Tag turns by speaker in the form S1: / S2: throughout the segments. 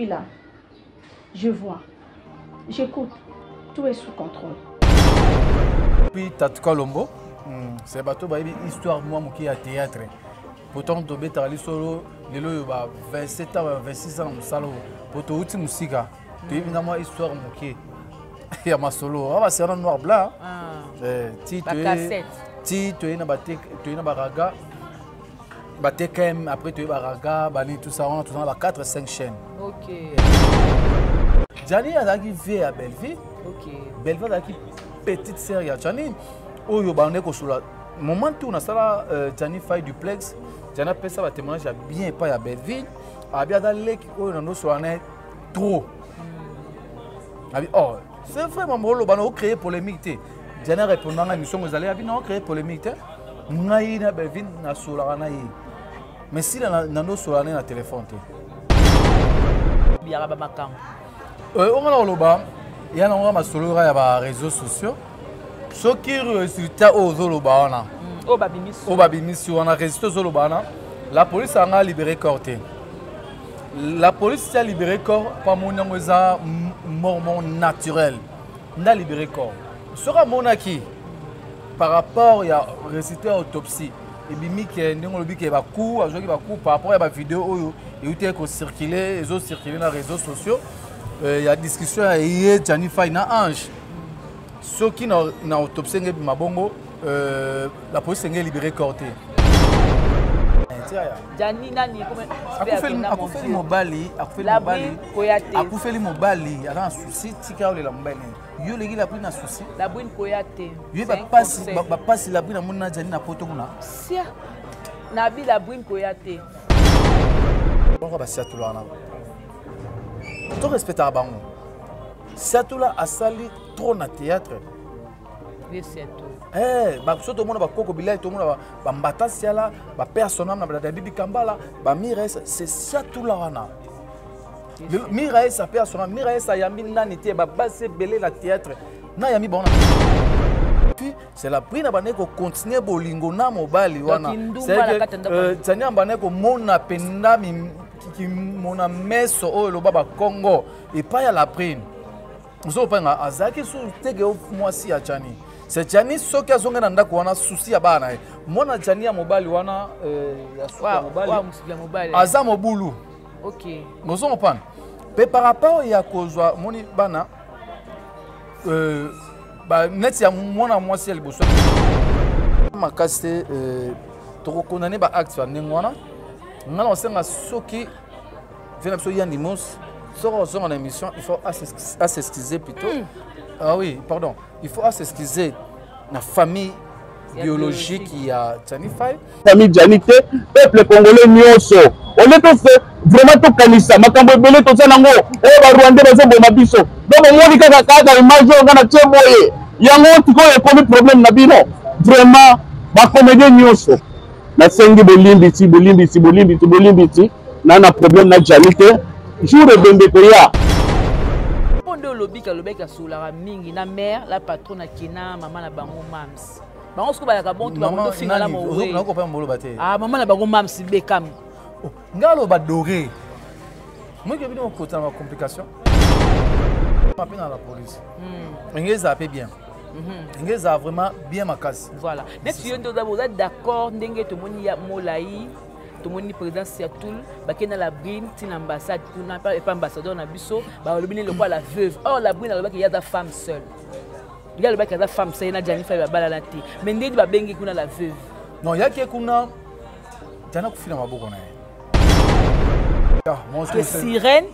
S1: suis là. Je vois. J'écoute. Tout est sous contrôle.
S2: Puis Tatuka Lombo, c'est bateau une histoire moi qui à théâtre. Pourtant to beta ali solo lelo ba 27 ans 26 ans salo poto uti musika. Tu as moi histoire moké. Il y a ma solo, ah c'est un noir blanc. Ti tu es na batek, tu es na baraga. Batekem après tu es baraga, bani tout ça on a tout ça 4 5 chaînes.
S1: OK.
S2: Jani a arrivé à Belleville.
S1: OK.
S2: Belleville a qui petite sœur ya Jani. Oh yo ba ko sula. Moment où on a ça Jani Faye duplex. Jani a ça va témoignage bien pas à Belleville. A bien dans lek oh on so trop. Oh, c'est vraiment bon on a créé polémique. Jani répondant à mission vous allez a bien créé polémique. Ngai na Belleville na sula na yi. Mais si na no sula na téléphone te.
S1: Biara ba makam.
S2: On a oloba, il y a un solo ya réseaux sociaux. Ce qui résultat aux olobana. Au babimisu, on a résisté aux olobana. La police a libéré Corté. La police a libéré corps par mon mort naturel. On a libéré corps. Sera monaki par rapport à récité autopsie. Et bimi qui est n'englobi qui va coup, par rapport à la vidéo et où est circulé, les autres circulé dans les réseaux sociaux. Il y a discussion avec Jani Faye na Ange. Ceux qui n'ont autopsie mabongo, la police a libéré Corté.
S1: Jani nani
S2: comment fait mobali, fait mobali, il a un souci, tika ole la mbene. Yo legi la pris na souci.
S1: La brune koyate.
S2: Yo ba passe la brune na mona Jani na poto kuna.
S1: Sia. Nabi la brune koyate.
S2: Bon ba sia tulana. Tu respectes à Bango. Satoula a sali trop na théâtre.
S1: Oui, c'est tout.
S2: Tout le monde va koko bilai, tout le monde va mbata siala, va personnel na ba Bibi Kambala, ba Mires, c'est Satoula wana. Mires sa personnel, Mires sa yami nani te ba base belé la théâtre. Na yami bona. Puis c'est la prix na bane ko continuer bolingo na mobali wana. C'est Tania bane ko mona penda qui mon meso oh le baba Congo et pas à la prime. Nous sommes pas à Azaki sur tege moi si à Chani. C'est Chani ce qui a zonga nanda ko wana souci à bana. Mona Chani ya mobali wana ya souka mobali. Aza mobulu.
S1: OK.
S2: Nous sommes pas. Mais par rapport ya kozwa moni bana ba net ya mona moi si el boso. Makase to condamner ba acte ya nengwana. On sait soki vient absolument Yanimos sort en émission, il faut s'excuser plutôt. Ah oui, pardon, il faut s'excuser la famille biologique qui a Jani Faye.
S3: Famille Janité, peuple congolais nyonso. On est tous vraiment tout kanisa, makambo belé to sanango, ba Rwanda bazo boma biso. Donc moi kaka kaka image on na tcheboye. Yango tiko e comme problème na bino. Vraiment ba comédien nyonso. Na sengi bolimbiti nana problème na Janité jour de bembe koya
S1: pondo lobika solara mingi na mère la patronne kina maman na bango mams bango sko ba ka bon tu ba finga la mo we ah maman na bango mams bekam
S2: ngalo ba doré moi que bino ko ta complication pas dans la police ngeza pe bien ngeza vraiment bien ma casse
S1: voilà mais tu es d'accord ndenge to moni ya molai tout le monde président Seatoul, bakena la brine, tin ambassade, pour n'a pas ambassadeur na biso, ba lobini le quoi la veuve. Or la brine le qu'il y a des femmes seules. Il y a le qu'il y a des femmes seules, na Jani Faye ba balala te. Mais ndedi ba bengi kuna la veuve.
S2: Non, il y a qui kuna Jana kufina maboko na ye.
S1: Les sirènes,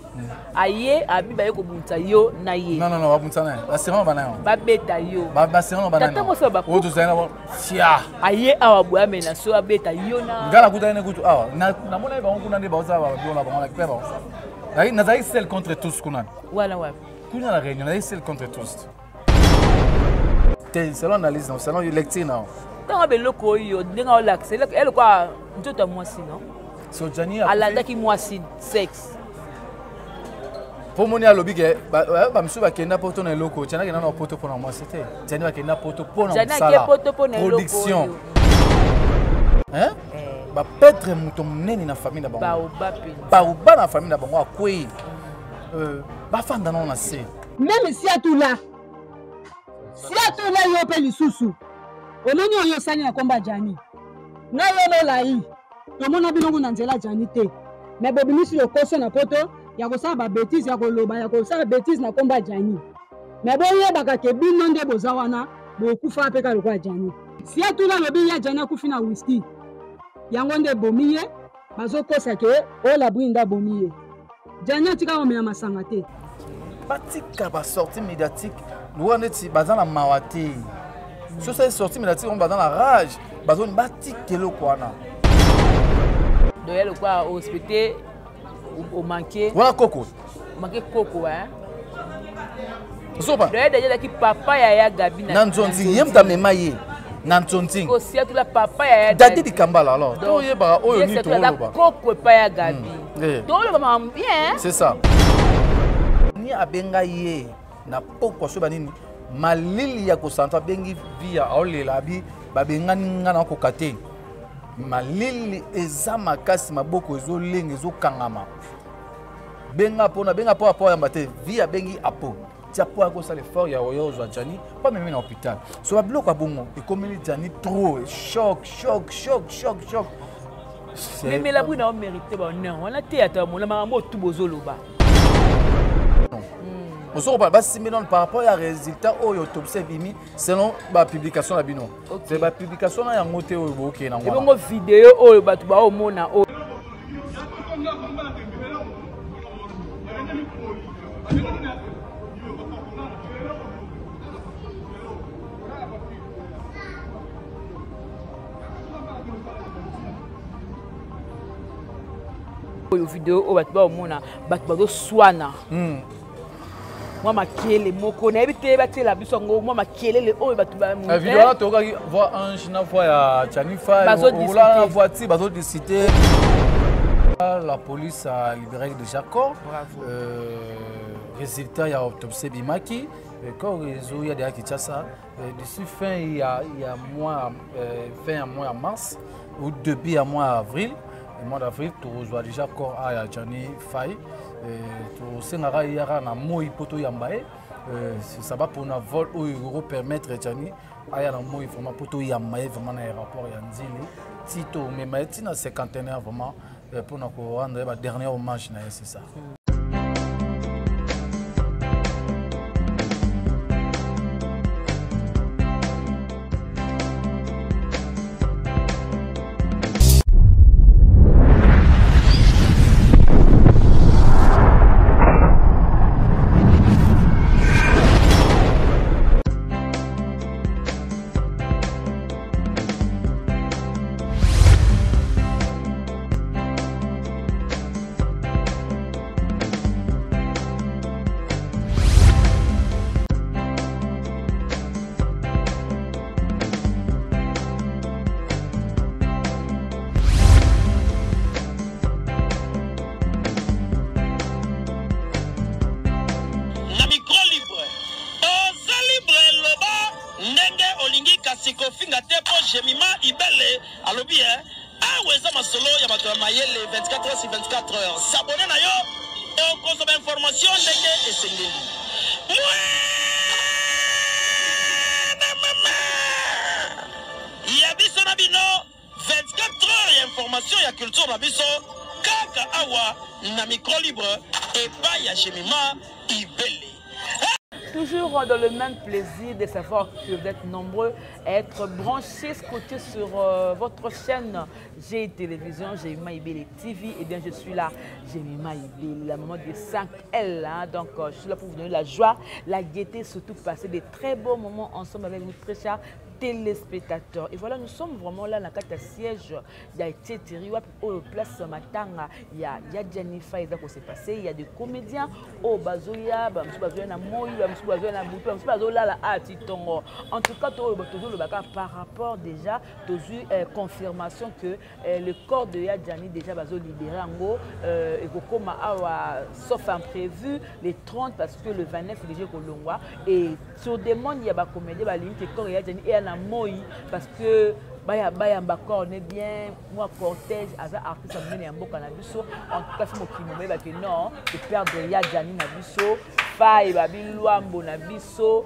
S1: aïe, abi ba yoko bunta yo na ye.
S2: Non, ba bunta na. La sirène ba na yo.
S1: Ba beta yo.
S2: Ba sirène ba na.
S1: Tata mo so ba.
S2: O to zaina ba. Sia.
S1: Aïe awa boya mena so abeta yo na.
S2: Ngala kuta ene kutu awa. Na mona ba kuna ndi ba oza ba biona ba mona kpeba. Aïe na zaï seul contre tous kuna.
S1: Voilà ouais.
S2: Kuna la réunion, na seul contre tous. T'es selon analyse, selon lecture non.
S1: Tant be loko yo, ndinga o lax, elle quoi, ntoto moi si non.
S2: So Jani
S1: a la qui moi si sexe.
S2: Pour mon lobby que ba msu ba kenda poto na loko, Jani na poto pour moi c'était. Jani ba kenda poto pour na sala. Production. Hein? Ba petre muto mneni na famille na bango. Ba uba na famille na bango akwei. bafanda na se
S4: même si atula yo pe lisusu omoni oyo sani na komba Jani na yo no lai tomona bilongo na nzela Jani te mais bobimisi yo koso na poto ya kosala ba bêtise ya koloba ya kosala bêtise na komba Jani mais boyebaka ke bino nde boza wana bokufa pe ka lokwa Jani si atula lobi ya Jani akufi na whisky yango nde bomiye bazokosa ke o la brinda bomiye Jani atika omela masanga te
S2: batika ba sortie médiatique loin neti bazana mawate so ça sortie médiatique on bazana rage bazone batikelo kwana
S1: doya le quoi au hospital au manqué
S2: voilà coco
S1: hein
S2: sopa
S1: doya déjà qui papa ya Gabi
S2: na nzonzi yemta memaye na nzonzi
S1: aussi tout la papa ya
S2: dadi di kambala alors to yeba oyo ni to loba
S1: coco pa ya Gabi to le ba bien
S2: c'est ça ni abenga ye na poko so banini malili ya kosanta bengi via olela bi babengani ngana ko kate malili eza makasi maboko ezolenga ezokangama benga po apo ya mbate via bengi apo tia po ako sala effort ya oyo zwa Jani pas même na hôpital so babiloko bongo ekomeli Jani trop choc
S1: mais la brune a mérité ba non on a théâtre mon la mambo tout bozoloba
S2: par rapport à résultat au autopsie bimi selon la publication la bino c'est la publication na yango te o boke na
S1: ngwa bongo vidéo o batu ba o mona o vidéo o batu ba o mona batu ba do swana moi makiele moko na ebite batela biso ngo moi makiele le oyo batu ba
S2: la vidéo là to ka voir Ange na fois ya Jani Fay on la voiture bazo décider la police a libéré déjà corps résultat ya autopsie bimaki corps réseau ya de Kinshasa d'ici fin il y a mois fin mois mars ou début à mois avril le mois d'avril tu reçois déjà corps à Jani Fay to sengara yara na moi poto yambae ça va pour na vol ou euro permettre Jani aya na moi vraiment poto yambae vraiment na aéroport ya Nzili tito mais maiti na cinquantenaire vraiment pour na ko rendre ba dernier hommage na c'est ça
S5: Kofinga tepo Jemima Ibele alobi aweza masolo ya bato mayele 24 heures sur 24 heures s'abonner na yo et consommer information ndenge esengeli ya biso na bino 24 heures ya information ya culture na biso kaka awa na micro libre et pas ya Jemima Ibele.
S1: Toujours dans le même plaisir de savoir que vous êtes nombreux à être branchés, scotchés sur votre chaîne G Télévision, Jemima Ibele TV. Et bien, je suis là, Jemima Ibele, la maman des 5L. Hein. Donc, je suis là pour vous donner la joie, la gaieté, surtout passer des très beaux moments ensemble avec vous, très chers téléspectateurs. Et voilà, nous sommes vraiment là, dans la carte à siège. Il y a été terrible, au place Matanga, il y a Jani Fay, ça s'est passé. Il y a des comédiens, au Bazoya, na Moï, na Boutou, la Atitongo. En tout cas, toujours le bac par rapport déjà, toujours confirmation que le corps de Yadjani déjà Bazo libéré en gros, et sauf imprévu, les 30 parce que le 29 c'est déjà Kolongwa. Et sur des mondes, il y a des comédiens, il y a des corps de Yadjani et la Moï parce que baya mbako on est bien moi cortège aza artiste amene ya mboka na biso en tout cas fimo kimome ba que non de perdre ya Jani na biso faille babi Luambo na biso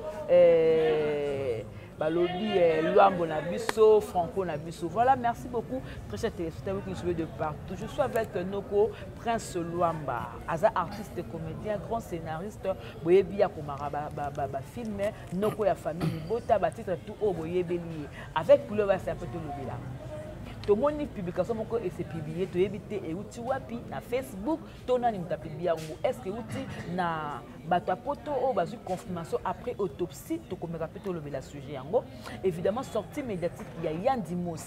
S1: balobi Luambo na biso Franco na biso. Voilà, merci beaucoup très chers téléspectateurs qui nous suivent de partout. Je suis avec Noko Prince Luamba, aza artiste comédien grand scénariste boyebi ya komara ba film Noko ya famille bota ba titre tout au boyebeli avec pour le va c'est un peu tout le là. Tout le monde publication moko et c'est publié to éviter et outil wapi na Facebook tona ni mtapibia ngo est-ce que outil na bato poto o bazu confirmation après autopsie to komeka peto le la sujet yango évidemment sortie médiatique il y a Yandimos.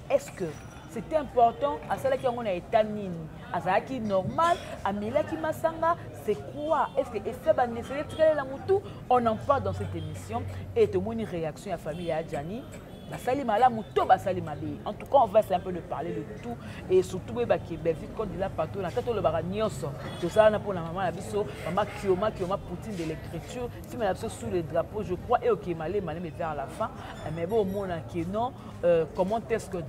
S1: Est-ce que c'était important à celle qui on a état nini azaki normal amila ki masanga c'est quoi est-ce que effet ba nécessaire la mutu on en parle dans cette émission et tout le monde réaction à famille à Jani. Basali malamu to basali mabe. En tout cas, on va essayer un peu de parler de tout et surtout ba Québec vite quand il a partout na tato le bara nyonso. Tout ça na pour la maman la biso, maman Kioma poutine de l'écriture, si mais la biso sous le drapeau, je crois et OK malé mais vers la fin. Mais bon mon qui non comment est-ce que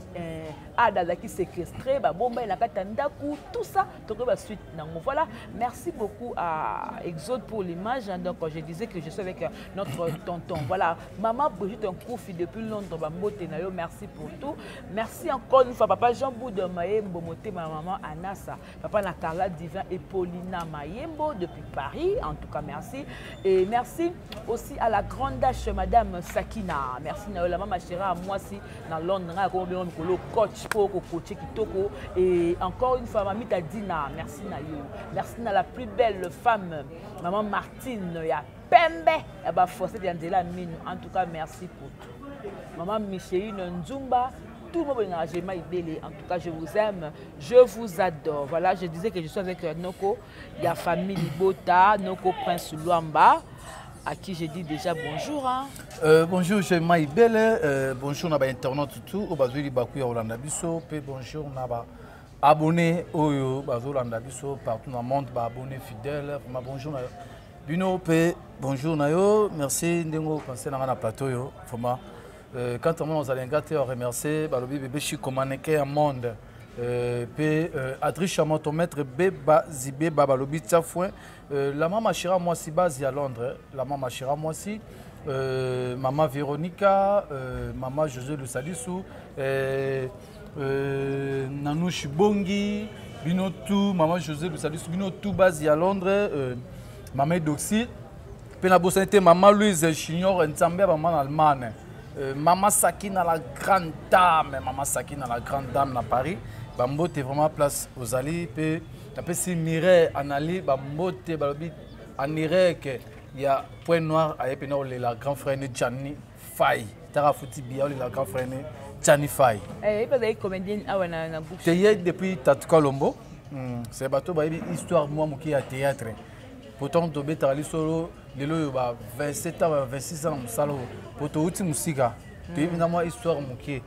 S1: Ada qui séquestré ba bomba na katandaku tout ça donc ba suite nango. Voilà, merci beaucoup à Exode pour l'image. Donc je disais que je suis avec notre tonton. Voilà, maman Brigitte un coup depuis longtemps. Merci pour tout. Merci encore une fois, papa Jean-Bou de Mayembo, ma maman Anassa, papa Nakarla Divin et Paulina Mayembo depuis Paris. En tout cas, merci. Et merci aussi à la grande dame, madame Sakina. Merci la maman chérie à moi aussi dans Londres, le coach pour coacher Kitoko. Et encore une fois, mamie Tadina, merci Nayo. Merci à la plus belle femme, maman Martine, il y a Pembe, et bah forcé d'Angela Mine. En tout cas, merci pour tout. Maman Micheline Nzumba, tout le monde est Maïbélé. En tout cas, je vous aime, je vous adore. Voilà, je disais que je suis avec Noko, il y a famille Bota, Noko Prince Luamba, à qui j'ai dit déjà bonjour. Hein.
S2: Bonjour, je suis Maïbélé. Bonjour, on a internet tout. Au Bazuli Bakuya Olanda Biso. Bonjour, on a abonné au Olanda Biso partout dans le monde, abonné fidèle. Bonjour, Bino P. Bonjour, Nayo. Merci, Ndengo, pensez dans le plateau. Quand on a gâté, on remercie le bébé Chikomaneke à monde. Adri Chamotomètre Beba Zibé Babalobi Tiafouin. La maman Chira moi si base à Londres. La maman Chira moi si. Maman Véronica. Maman José Lusalissou. Nanou Chibongi. Binotou. Maman José Lusalissou. Binotou base à Londres. Maman Doxy. Penabosante Maman Louise Chignor. Nzambé Maman Allemagne. Maman Sakina la grande dame, Maman Sakina la grande dame à Paris. Bambo t'es vraiment place aux alliés. Puis après si Mireille Anali, Bambo t'es balobi Aniré que il y a point noir à Epinor la grand frère de Gianni Faye. Tara Fouti Biaoli la grand frère de Gianni Faye.
S1: Eh pas des comédiens ah ouais na bouche.
S2: T'es depuis Tatu Colombo. C'est bateau ba histoire moi qui a théâtre. Pourtant Tobé Tarali solo lelo ba 27 ans 26 ans salo poto uti musika to évidemment histoire moké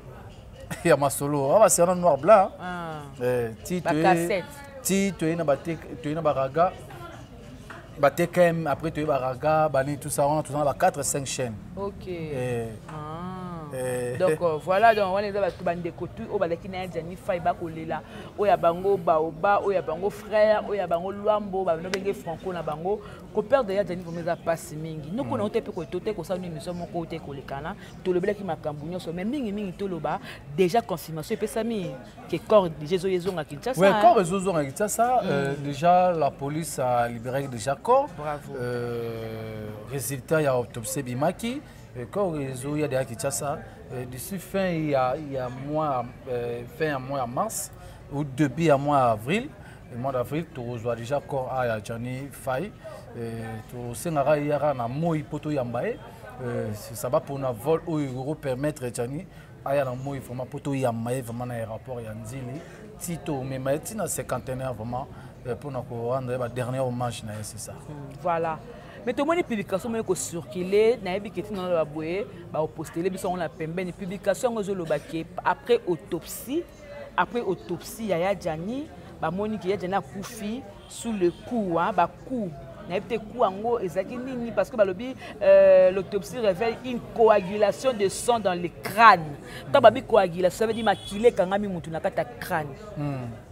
S2: ya masolo ah c'est un noir blanc ti to ina batek to ina baraga batekem après to baraga bani tout ça on a tout ça ba 4 5 chaînes.
S1: OK. Donc voilà donc on est dans bande kotu o balaki na Jani Faye ba kolela o ya bango baoba o ya bango frère o ya bango Luambo ba no benge Franco na bango ko perdre ya Jani pomeza passe mingi no ko na otepe ko tote ko sa ni mission moko ote ko lekana to le belaki makambu nyoso mais mingi to loba déjà confirmation pe sami que corps de Jésus yezonga Kinshasa.
S2: Ouais, corps yezonga Kinshasa déjà la police a libéré déjà corps.
S1: Bravo.
S2: Résultat il y a autopsie bimaki. Quand il y a des Kinshasa, d'ici fin il y a mois mars ou début à mois avril, le mois d'avril, tu reçois déjà corps à Jani Faye. Tu sais qu'il y a un mot poto yambaye, ça va pour un vol où il va permettre Jani à y a un mot vraiment poto yambaye vraiment un rapport yanzili. Tito mais maintenant cinquantenaire vraiment pour nous rendre le dernier hommage c'est ça.
S1: Voilà. Mais tout le monde est publication mais ko circuler na yebi keti na ba boye ba poster biso on la pembeni publication ngo zo lobaki après autopsie ya Jani ba moni ki ya Jani akufi sous le coup hein ba coup nayebi te ku yango ezalaki nini parce que balobi l'autopsie révèle une coagulation de sang dans le crâne. Tant babi coagulation ça veut dire makile kangami mutu na kata crâne.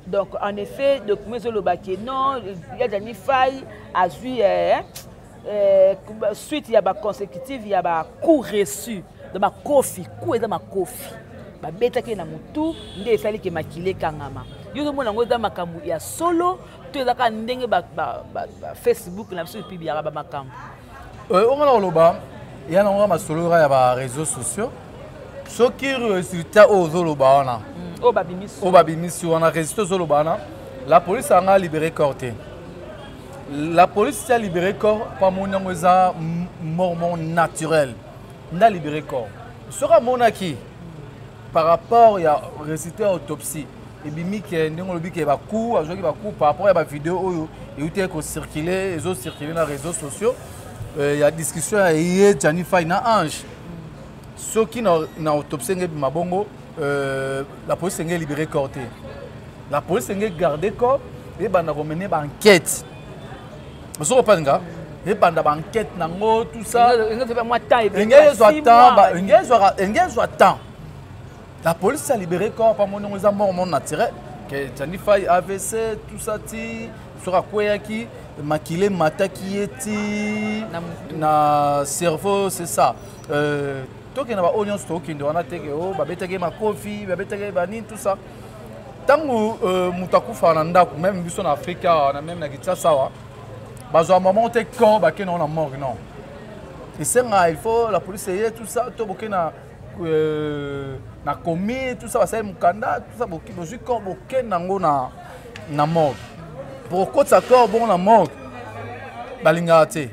S1: Donc en effet document ezolobaki non ya Jani Faye azwi suite ya ba consécutive ya ba coup reçu de ma kofi coup eza ma kofi babetaki na mutu nde esali ke makile kangama yo mona ngo eza makambo ya solo to ezaka ndenge ba Facebook na biso epi biaka ba makambo
S2: onga na loba ya na masolo ya ba réseaux sociaux soki résultat ozoloba wana
S1: o
S2: babimisi wana résultat ozoloba wana la police a libéré corps te. La police a libéré corps par mon nom mort naturel. N'a libéré corps. Sera mon acquis par rapport à résultat autopsie. Et bimi que nous le bique va coup, à jouer va coup par rapport à la vidéo et où tu es circulé, les autres circulé dans les réseaux sociaux. Il y a discussion hier Jani Faye na ange. Ceux qui na autopsie nge mabongo la police a libéré corps. La police a gardé corps et ben a mené enquête. Vous comprenez pas? Et pendant l'enquête, tout ça. La police a libéré corps par mon nom mort naturel. Que Jani Faye AVC, tout ça, sur quoi qui maquillé mata qui est na cerveau, c'est ça. Toi qui n'as pas oignon stock, qui doit n'attaquer oh, babetake ma coffee, babetake banine, tout ça. Tant que mutaku fananda, même biso en Afrique, on a même na Kinshasa. Bazo maman te corps ba ke non la mort non. Et c'est il faut la police et tout ça to boké na commis tout ça ça mukanda tout ça boké bozu corps boké nango na mort. Pour que ça corps bon la mort balinga te.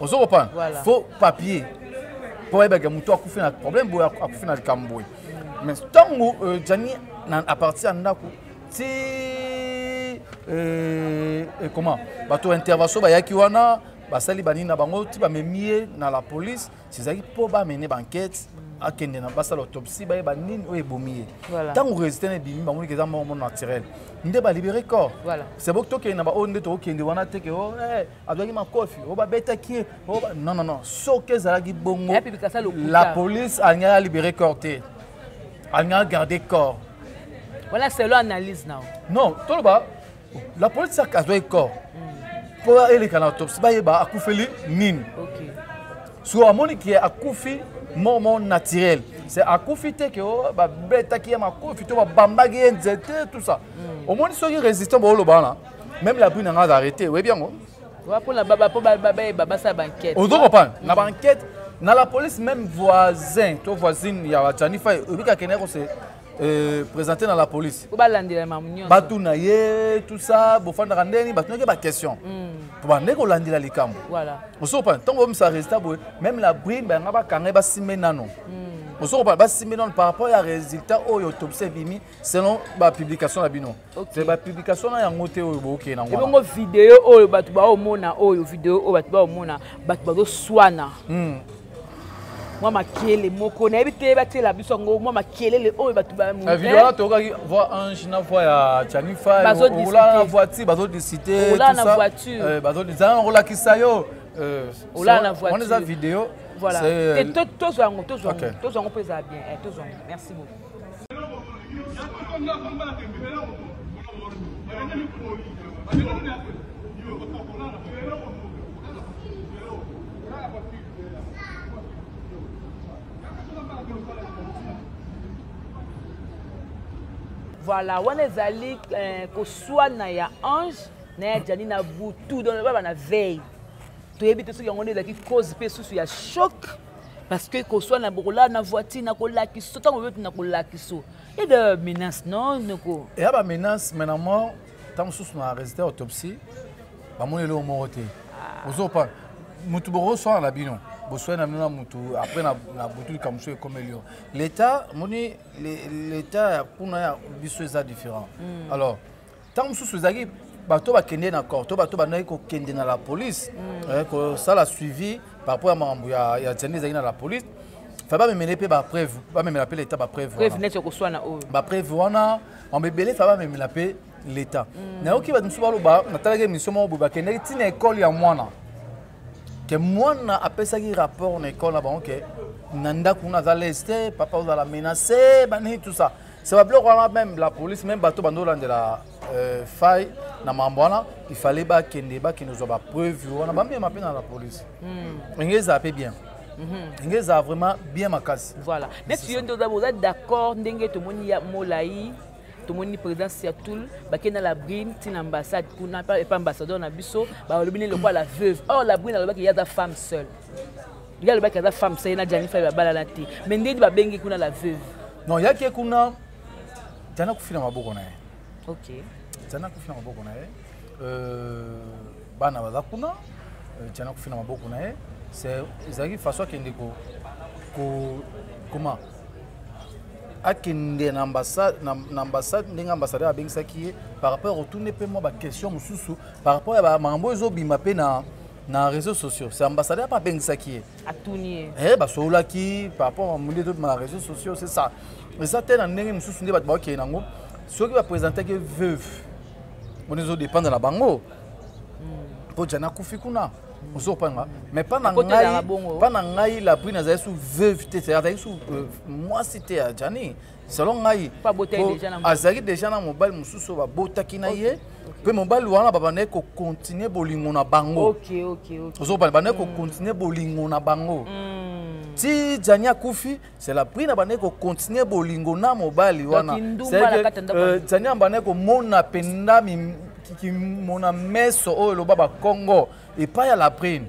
S2: Ozo reprend. Faut papier. Pour ebe muto akufi na problème bo akufi na kamboy. Mais tango Jani à partir ndako ti comment bato intervention bayaki wana basali banini na bango ti bamemie na la police sizaki po bamene banquête akende na basala autopsie baye banini oyo ebomiye ntango résultat na ebimi bango eza mort naturel nde balibéré corps c'est bon tokende na baoyo nde tokokende wana teke o azwaki makofi o babetaki non soki ezalaki bongo la police alinga libéré corps te alinga garder corps.
S1: Voilà, c'est l'analyse now.
S2: Non, tout le bas, la police a cassé le corps. Pour aller à l'autopsie, il y a un mine. Sur un monde qui est accoufi, mort naturel. C'est accoufi que bah bête qui est ma coufi, tu vas bambaguer, tout ça. Au moins, ceux qui résistent au bas, même la brune a arrêté. Oui, bien.
S1: Pour la baba sa banquette.
S2: On doit reprendre. La banquette, dans la police, même voisin, toi voisine, il y a Jani Faye, présenté dans la police. Batounaye, tout ça, bofanda randeni, batounaye ba question. Pour bande ko landila likambo.
S1: Voilà.
S2: Oso pas tant comme ça reste même la brine ba ngaba kangé ba simé nano. Oso pas ba simé non par rapport à résultat au autopsie bimi selon ba publication la bino. C'est ba publication na yango te o boké na ngwa.
S1: Et bongo vidéo o batu ba o mona o vidéo o batu ba o mona batu ba do swana. Moi makiele moko na ebite bate la biso ngo moi makiele le o batu ba mu.
S2: La vidéo là to voir ange na voix ya Jani Faye ou là na voiture bazo de cité tout ça.
S1: Là na voiture.
S2: Bazo de ça on la kisayo.
S1: Là na voiture.
S2: On les a vidéo.
S1: Voilà. Et tous on peut ça bien. Tous on. Merci beaucoup. Voilà, on est allé que soit na ya ange, na ya Jani na butu dans le baba na veille. Tu habites ceux qui ont des qui cause peu sous ya choc parce que que soit na bola na voiture na kola ki so tant on veut na kola ki so. Et de menace non noko. Et
S2: ba menace maintenant tant sous na résultat autopsie ba mon le moroté. Ozo pas mutu boro so na bino. Après na butu comme ça comme l'État moni l'État pour na biso est différent. Alors tant sous ezaki bato ba kende na corps to bato ba na ko kende na la police que ça l'a suivi par rapport à mambo ya Jani ezaki na la police fa ba mener pe ba preuve ba même l'appeler l'État ba preuve
S1: net ko so na o
S2: ba preuve wana on bebele fa ba même l'appeler l'État na oki ba msuba lo ba na talage mission mo ba kende tina école ya mwana que moi na appelé ça qui rapport en école là bon que nanda kuna za l'est papa vous la menacer bani tout ça c'est pas bloquer même la police même bateau bando de la faille na mambwana il fallait ba kende ba qui nous a pas preuve on a pas bien m'appeler dans la police ngeza appelé bien ngeza vraiment bien ma casse
S1: voilà mais tu es d'accord ndenge tout monde ya molai tout monde président Siatoul ba kena la brine tin ambassade kuna pas ambassadeur na biso ba lobine le quoi la veuve or la brine la ba qu'il y a da femme seule il y a le ba qu'il y a da femme seule na Jennifer ba bala la té mais ndenge ba bengi kuna la veuve
S2: non ya ki kuna tana kufina maboko na ye
S1: OK
S2: tana kufina maboko na ye bana baza kuna tana kufina maboko na ye c'est ezaki façon kende ko comment akende na ambassade ndenge ambassadeur abengisaki par rapport retourner pe moi ba question mususu par rapport à ba mambo ezobima pe na réseaux sociaux c'est ambassadeur pas bengisaki
S1: atuni
S2: ba solaki par rapport à monde de ma réseaux sociaux c'est ça mais ça tena ndenge mususu nde ba ba ke nango soki ba présenter que veuve on ezo dépendre na bango po jana kufi kuna mais pas na ngai la prix na sous veuve c'est sous moi c'était à Jani selon ngai
S1: pas boter déjà na
S2: azaki déjà na mobile mususu ba botaki na ye pe mobile wana ba ne ko continuer bolingo na bango
S1: OK
S2: ozo ba ne ko continuer bolingo na bango si Jani akufi c'est la prix na ba ne ko continuer bolingo na mobile wana c'est Jani ba ne ko mona penda qui mona meso o lo baba Congo et pas à la prime.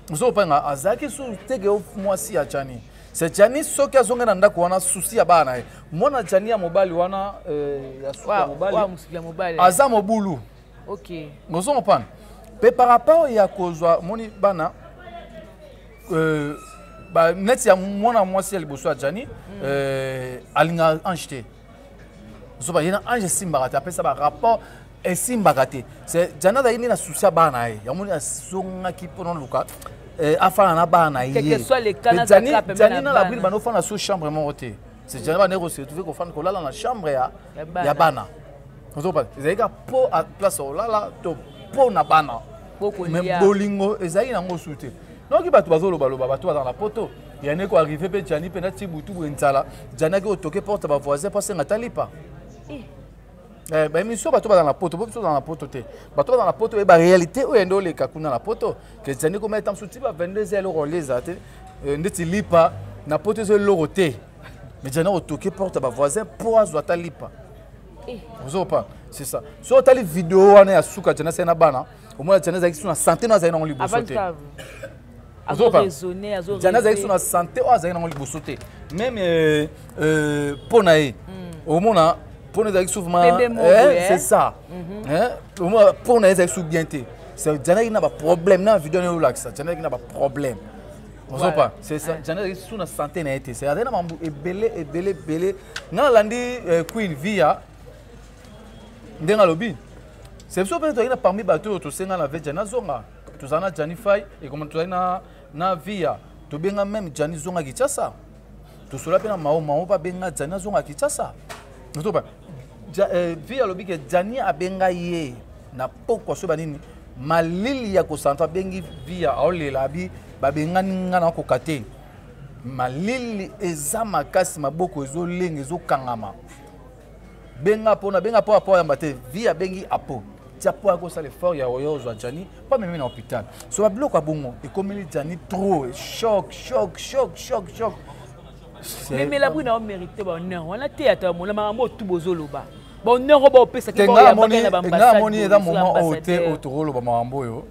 S2: Nous avons pas azaki sous tege moi si à Jani. C'est Jani so ki azonga na ndako wana souci ya bana. Mona Jani ya mobile wana ya suka mobile.
S1: Wa musika mobile.
S2: Aza mobulu.
S1: OK.
S2: Nous avons pas. Mais par rapport ya kozwa moni bana ba net ya mona moi si liboso ya Jani alinga acheter. Nous avons yena ange simbarata après ça ba rapport et simbagate c'est jana da na soucia bana ye ya moni asonga ki pono luka afana na bana ye
S1: quel que soit les canaux de
S2: jani na la brille bano fana sous chambre monté c'est jana ba ne se trouver ko fana ko lala na chambre ya bana ozo pas ezeka po à place o lala to po na bana mais bolingo ezaki na ngo souté donc ba to bazolo baloba ba to dans la poto ya ne ko arriver pe jani pe na tibutu bwenzala jana ki otoke porte ba voisin parce que talipa émission bato dans la poto bato dans la poto te bato dans la poto et ba réalité o endo le kakuna la poto que tani ko mettre sous type 22 heures le les te ndeti lipa na poto zo loroté mais jana otoke porte ba voisin pour azwata lipa ozo pas c'est ça so tali vidéo wana ya suka jana c'est na bana au moins jana zaki na santé na zaki na libosoté
S1: azo raisonner azo
S2: jana zaki na santé o zaki na libosoté même pona e au moins pour nous souvent c'est ça pour nous c'est bien c'est jana qui n'a pas problème na vidéo ne relax jana qui n'a pas problème on sait pas c'est ça jana qui sous na santé na été c'est adena mambu ebele na landi queen via ndenga lobby c'est sûr peut-être ina parmi bateau to senga na veja na zonga to zana Janify et comme to na via to benga même Jani zonga kichasa to sola pena mao pa benga Jani zonga kichasa non pas via lobby que Jani abenga ye na poko so banini malili ya ko santa bengi via olela bi babenga ninga na ko kate malili eza makasi maboko ezo lenge ezo kangama benga po ya mbate via bengi apo tia po ko sala fort ya oyo zo Jani pas même na hôpital so ba bloka bongo e komeli Jani trop choc
S1: mais la brune a mérité bonheur on a théâtre mon maman tout bozolo ba bonheur ba opesa ke
S2: ba na moni eza moment ote otoro ba mambo yo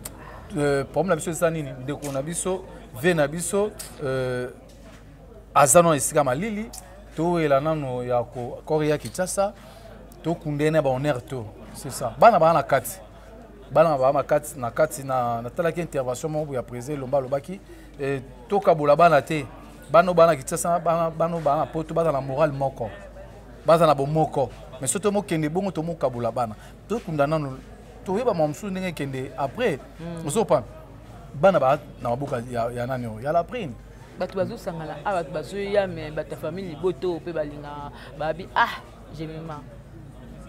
S2: problème biso ça nini ndeko na biso ve na biso azano esika malili to ela nano ya ko Korea Kinshasa to kundena ba honneur to c'est ça bana na kati na kati na tala ki intervention mo ya président lomba lobaki to kabola bana te bano bana Kinshasa bana poto bana na moral moko bana na bomoko mais surtout mo kende bongo to mo kabola bana to kundana no to yeba mamsu ndenge kende après oso pa bana ba na mabuka ya nani ya la prime
S1: batu bazo sangala batu bazo ya mais bata famille boto pe balinga babi je me ma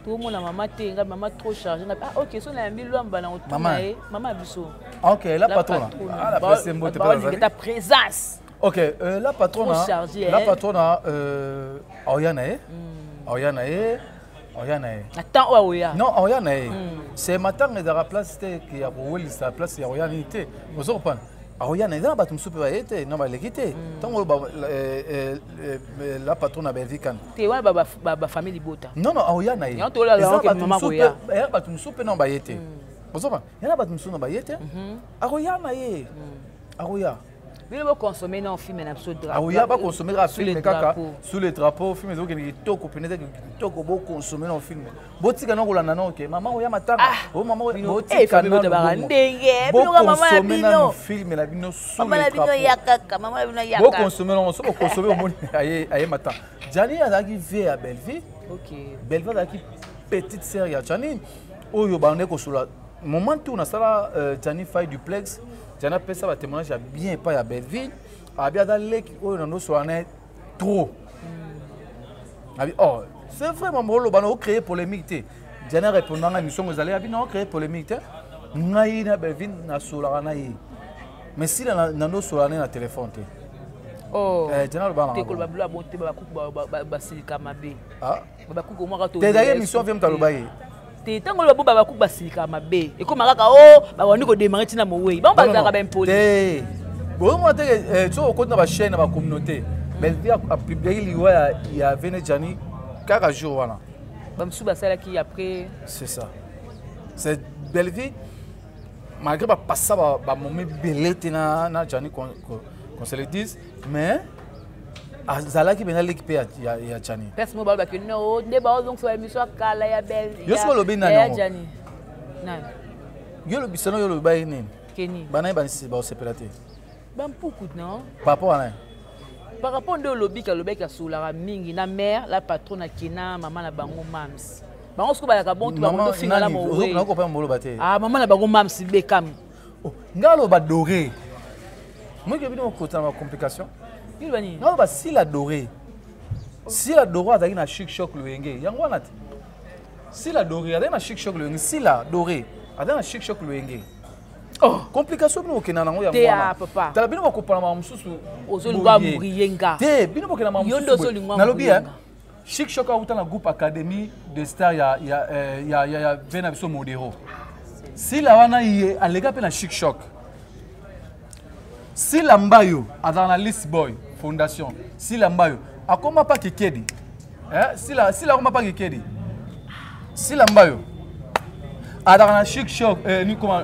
S1: tout le monde a maman tenga maman trop chargée ah OK so na yambi lwamba na otuna maman biso
S2: OK la patronne la personne bote pas
S1: ta présence
S2: OK la patronne
S1: attends oya
S2: non oyana c'est matin dans la place qui a brûlé sa place ya oyanaité vous comprenez oyana dans batum soupe ba été non ba lekité tant la patronne a belvikan
S1: te wana ba famille bota
S2: non oyana
S1: y to la maman boya
S2: ya batum soupe non ba été vous comprenez yana batum soupe non ba été oyana ye oya
S1: Vous pouvez consommer un film et un drapeau.
S2: Oui, pas consommer un film sous les drapeaux. Film qui toko peut-être toko beaucoup consommer un film. Boti kana ko landa non que maman oya matanga. Oh maman boti kana ko
S1: ndenge. Bilo maman bino.
S2: Film la bino sous
S1: les drapeaux. Maman bino yakaka, maman bino yakaka.
S2: Bo consommer non, so consommer au monde aye matanga. Jani azaki vie à Belleville. OK. Belleville azaki petite sœur ya Jani. Oyo ba ne ko sula. Moment où on a ça Jani Faye duplex. Jana pesa ba témoignage ya bien pas ya Belleville abia dans leki oyo no so ané trop abi oh c'est vraiment molo bana o créer polémique té Jana répondant à mission vous allez abi non créer polémique té ngai na Belleville na sola na yi mais si na no so ané na téléphone té
S1: oh
S2: Jana lo bana
S1: té ko ba bla bonté ba ku ba silika mabe ba ku ko mo ka to
S2: té d'ailleurs mission vient talo baye
S1: te tango lo buba bakuba silika mabe ekoma kaka o bawani ko démarrer tina mowe ba bazaka ba impoli
S2: te bo mo te so ko na ba chaîne ba communauté Belleville a publié liwa ya Vene Jani kaka jour wana
S1: ba msu ba sala ki après
S2: c'est ça c'est Belleville malgré ba passa ba moment belete na Jani qu'on se le dise mais azala ki bena l'équipe ya Jani
S1: personne ba que non débat donc faire émission kala ya belle
S2: yo so lobi na
S1: Jani na
S2: yo lobi sano yo lobi ba ni
S1: keni
S2: bana ba si ba sepelate
S1: ba mpuku non
S2: par rapport à
S1: par rapport au lobby ka solara mingi na mère la patronne kina maman na bango mams bango sko ba ka bon tu ba finga la mo we
S2: na ko pa mbolo bate
S1: maman na bango mams bekam
S2: ngalo ba doré moi que bino ko ta ma complication non bah si la doré avec un chic choc le yenge yango wana si la doré avec un chic choc le yenge si la doré avec un chic choc le yenge oh complication bino okena nango yango wana
S1: papa
S2: tala bino ko pala mamususu
S1: ozoluba muriyenga
S2: te bino okena mamususu nalobi chic choc a uta na groupe académie de star ya Vena biso modero si la wana ye alega pe na chic choc si la mbayo dans la list boy fondation si la mbayo akoma pa kikedi si la akoma pa kikedi si la mbayo dans la chic choc ni comment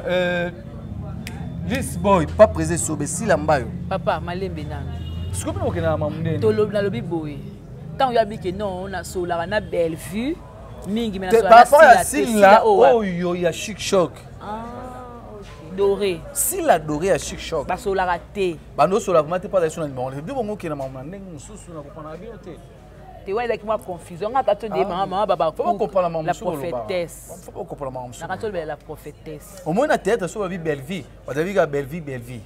S2: list boy pas présent sobe si la mbayo
S1: papa malembe nana
S2: ce que nous okena mamundene
S1: to na lobi boy tant ya bi que non na sola na belle vue mingi mais
S2: na sola si la oyo ya chic choc
S1: doré
S2: si la doré à chic choc
S1: ba sola raté
S2: ba no sola vraiment pas sur numéro de bongo qui na maman ndenge susu na comprendre bien
S1: te ouais avec moi confusion ngata to de maman baba
S2: faut comprendre maman
S1: la prophétesse
S2: faut comprendre maman
S1: na to la prophétesse
S2: au moins na théâtre sur la Belleville on a vu que Belleville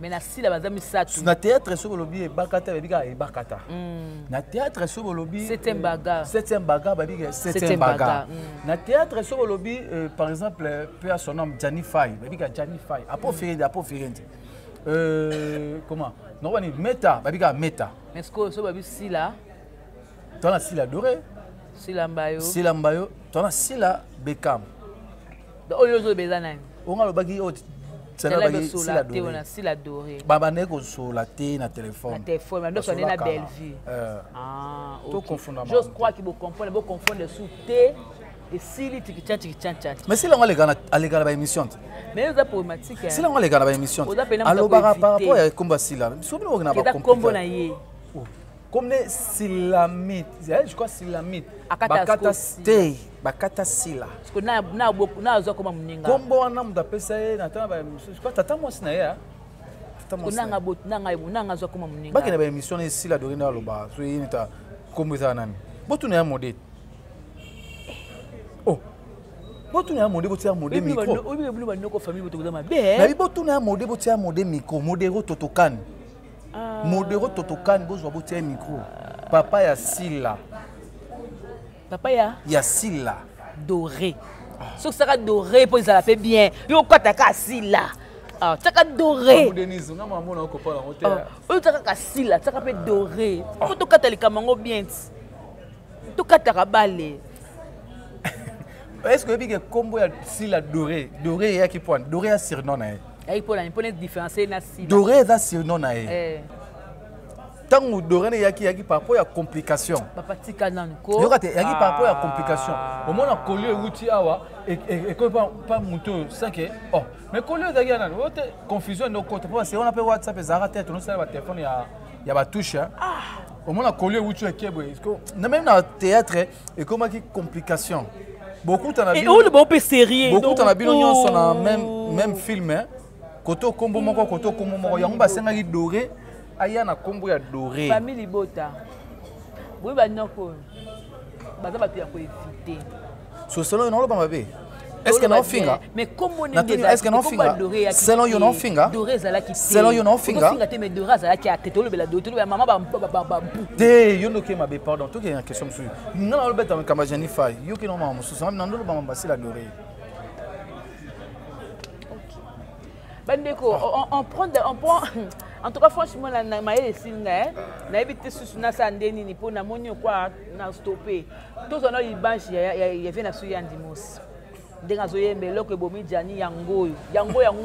S1: mais na si la bazami satu
S2: na théâtre sur lobby bakata bika e bakata na théâtre sur le lobby septième baga babika septième baga na théâtre sur le lobby par exemple peut à son nom Jani Faye babika Jani Faye apofirende comment non on meta babika meta
S1: mais ce que so babi si là
S2: toi si la doré
S1: si la
S2: mbayo toi si la bekam
S1: oyo zo bezana
S2: on a le bagi
S1: si la doré
S2: baba neko sur la té na téléphone
S1: mais on est na belle vue
S2: tout confondre
S1: je crois qu'il faut confondre sous thé et si li tikichan
S2: mais si là on les gars ba émission
S1: mais c'est problématique
S2: si là on les gars ba émission alors par rapport à combat si là souvent on a pas
S1: combo na yé
S2: comme les silamite je crois silamite bakata stay bakata sila
S1: parce que na zo comme muninga
S2: kombo wana muda pesa na tata ba je crois tata moi na ya tata moi
S1: nanga bot nanga zo comme muninga
S2: bakena ba émission na sila dorina loba so yinita kombo za nani botu na ya modé oh botu na ya modé botu ya modé micro
S1: obi bulu ba noko famille botu ma be
S2: na botu na ya modé botu ya modé micro modéro totokan modéro totokan bozwa botu ya micro papa ya sila
S1: Papa ya
S2: Silla.
S1: Doré. Ce que ça va doré pour ça la fait bien. Yo quoi ta Silla. Ah, ça va doré.
S2: Denise, on a maman on copa la montée.
S1: Oh, ça va Silla, ça va fait doré. Faut tout katali kamango bien. Tout katara balé.
S2: Est-ce que vous avez combo ya Silla doré? Doré ya qui point? Doré ya surnom na.
S1: Ai pour la différencier na Silla.
S2: Doré ya surnom na. Tant que doré ya qui par rapport à complication.
S1: Papa tika nanko.
S2: Yo kate ya qui par rapport à complication. Au moins on a collé outil awa et que pas monto ça que oh mais collé d'ailleurs na confusion no côté parce que on appelle WhatsApp et Zara tête on sait le téléphone il y a ba touche. Au moins on a collé outil et kebo. Même dans le théâtre et comment qui complication. Beaucoup t'en a
S1: et où le bon peu sérieux.
S2: Beaucoup t'en a bien on sont dans même film hein. Koto kombo moko koto kombo moko yango ba senga ki doré aya na kombo ya doré.
S1: Famille Bota. Oui ba noko. Baza ba tu ko éviter.
S2: So selon non ba mabe. Est-ce que non finga?
S1: Mais comment on
S2: est-ce que non finga? Selon yo non finga?
S1: Doré zala ki.
S2: Selon yo non finga?
S1: Finga te me doré zala ki ateto le bela doto le maman ba.
S2: Te yo no ke mabe pardon, to ke une question sur. Non on le beta kama jani fay. Yo ke non ma musu ça non ba mambasi la doré.
S1: Bandeko, on prend en tout cas franchement na maye singa na éviter sous na sandeni ni pour na monyo quoi na stopper tous on a image ya vient na suya ndimos ndenga zoyembe loko bomi jani yango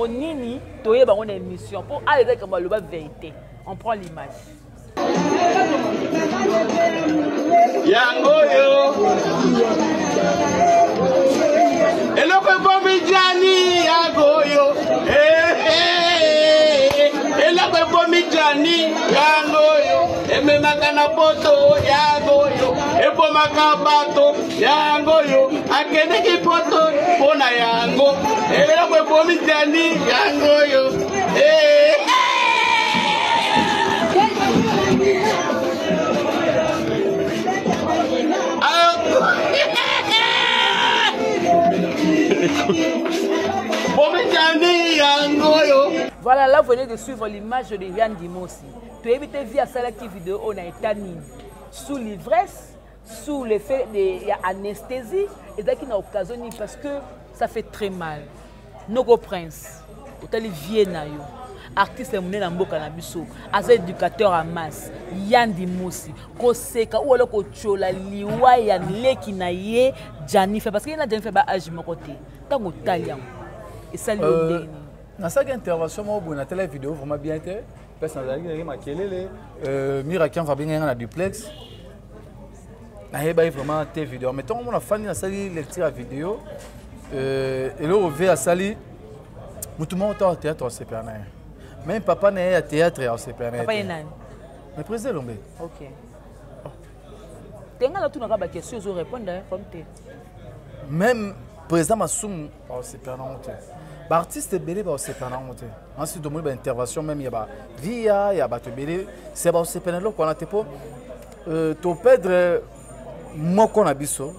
S1: nini toyeba on émission pour aller comme le vérité on prend l'image
S6: yangoyo eloko bomi jani yangoyo eloko bomi jani yangoyo ememaka na poto yangoyo ebomaka bato yangoyo akendeki poto mpona yango eloko bomi jani yangoyo
S1: Voilà, là vous venez de suivre l'image de Yann Dimosi. Tu évites via cette vidéo, on a été sous l'ivresse, sous l'effet de l'anesthésie, et ça qui n'a occasion parce que ça fait très mal. Nogo Prince, Otali Viennayo, artiste mouné na mboka na biso, as éducateur à masse, Yann Dimosi, Koseka ou alors Kochola liwa ya leki na ye Janife parce que na Janife ba âge mon côté. Tango talian. Et ça lui
S2: dans cette intervention moi bon na télé vidéo vraiment bien été personne n'a makelele Mirakian va bien na duplex. Na heba vraiment té vidéo mais tant on a fan na sali lecture vidéo et le revêt à sali mutumo au théâtre au CPN. Même papa n'est à théâtre au CPN.
S1: Papa est nani?
S2: Mais président Lombe.
S1: OK. Tenga la tu n'aura pas question je répondre comme tu.
S2: Même président Massoum au CPN. L'artiste belé ba au CPN. Ensuite de mon intervention même il y a via il y a ba belé c'est ba au CPN là qu'on a tepo to perdre moko na biso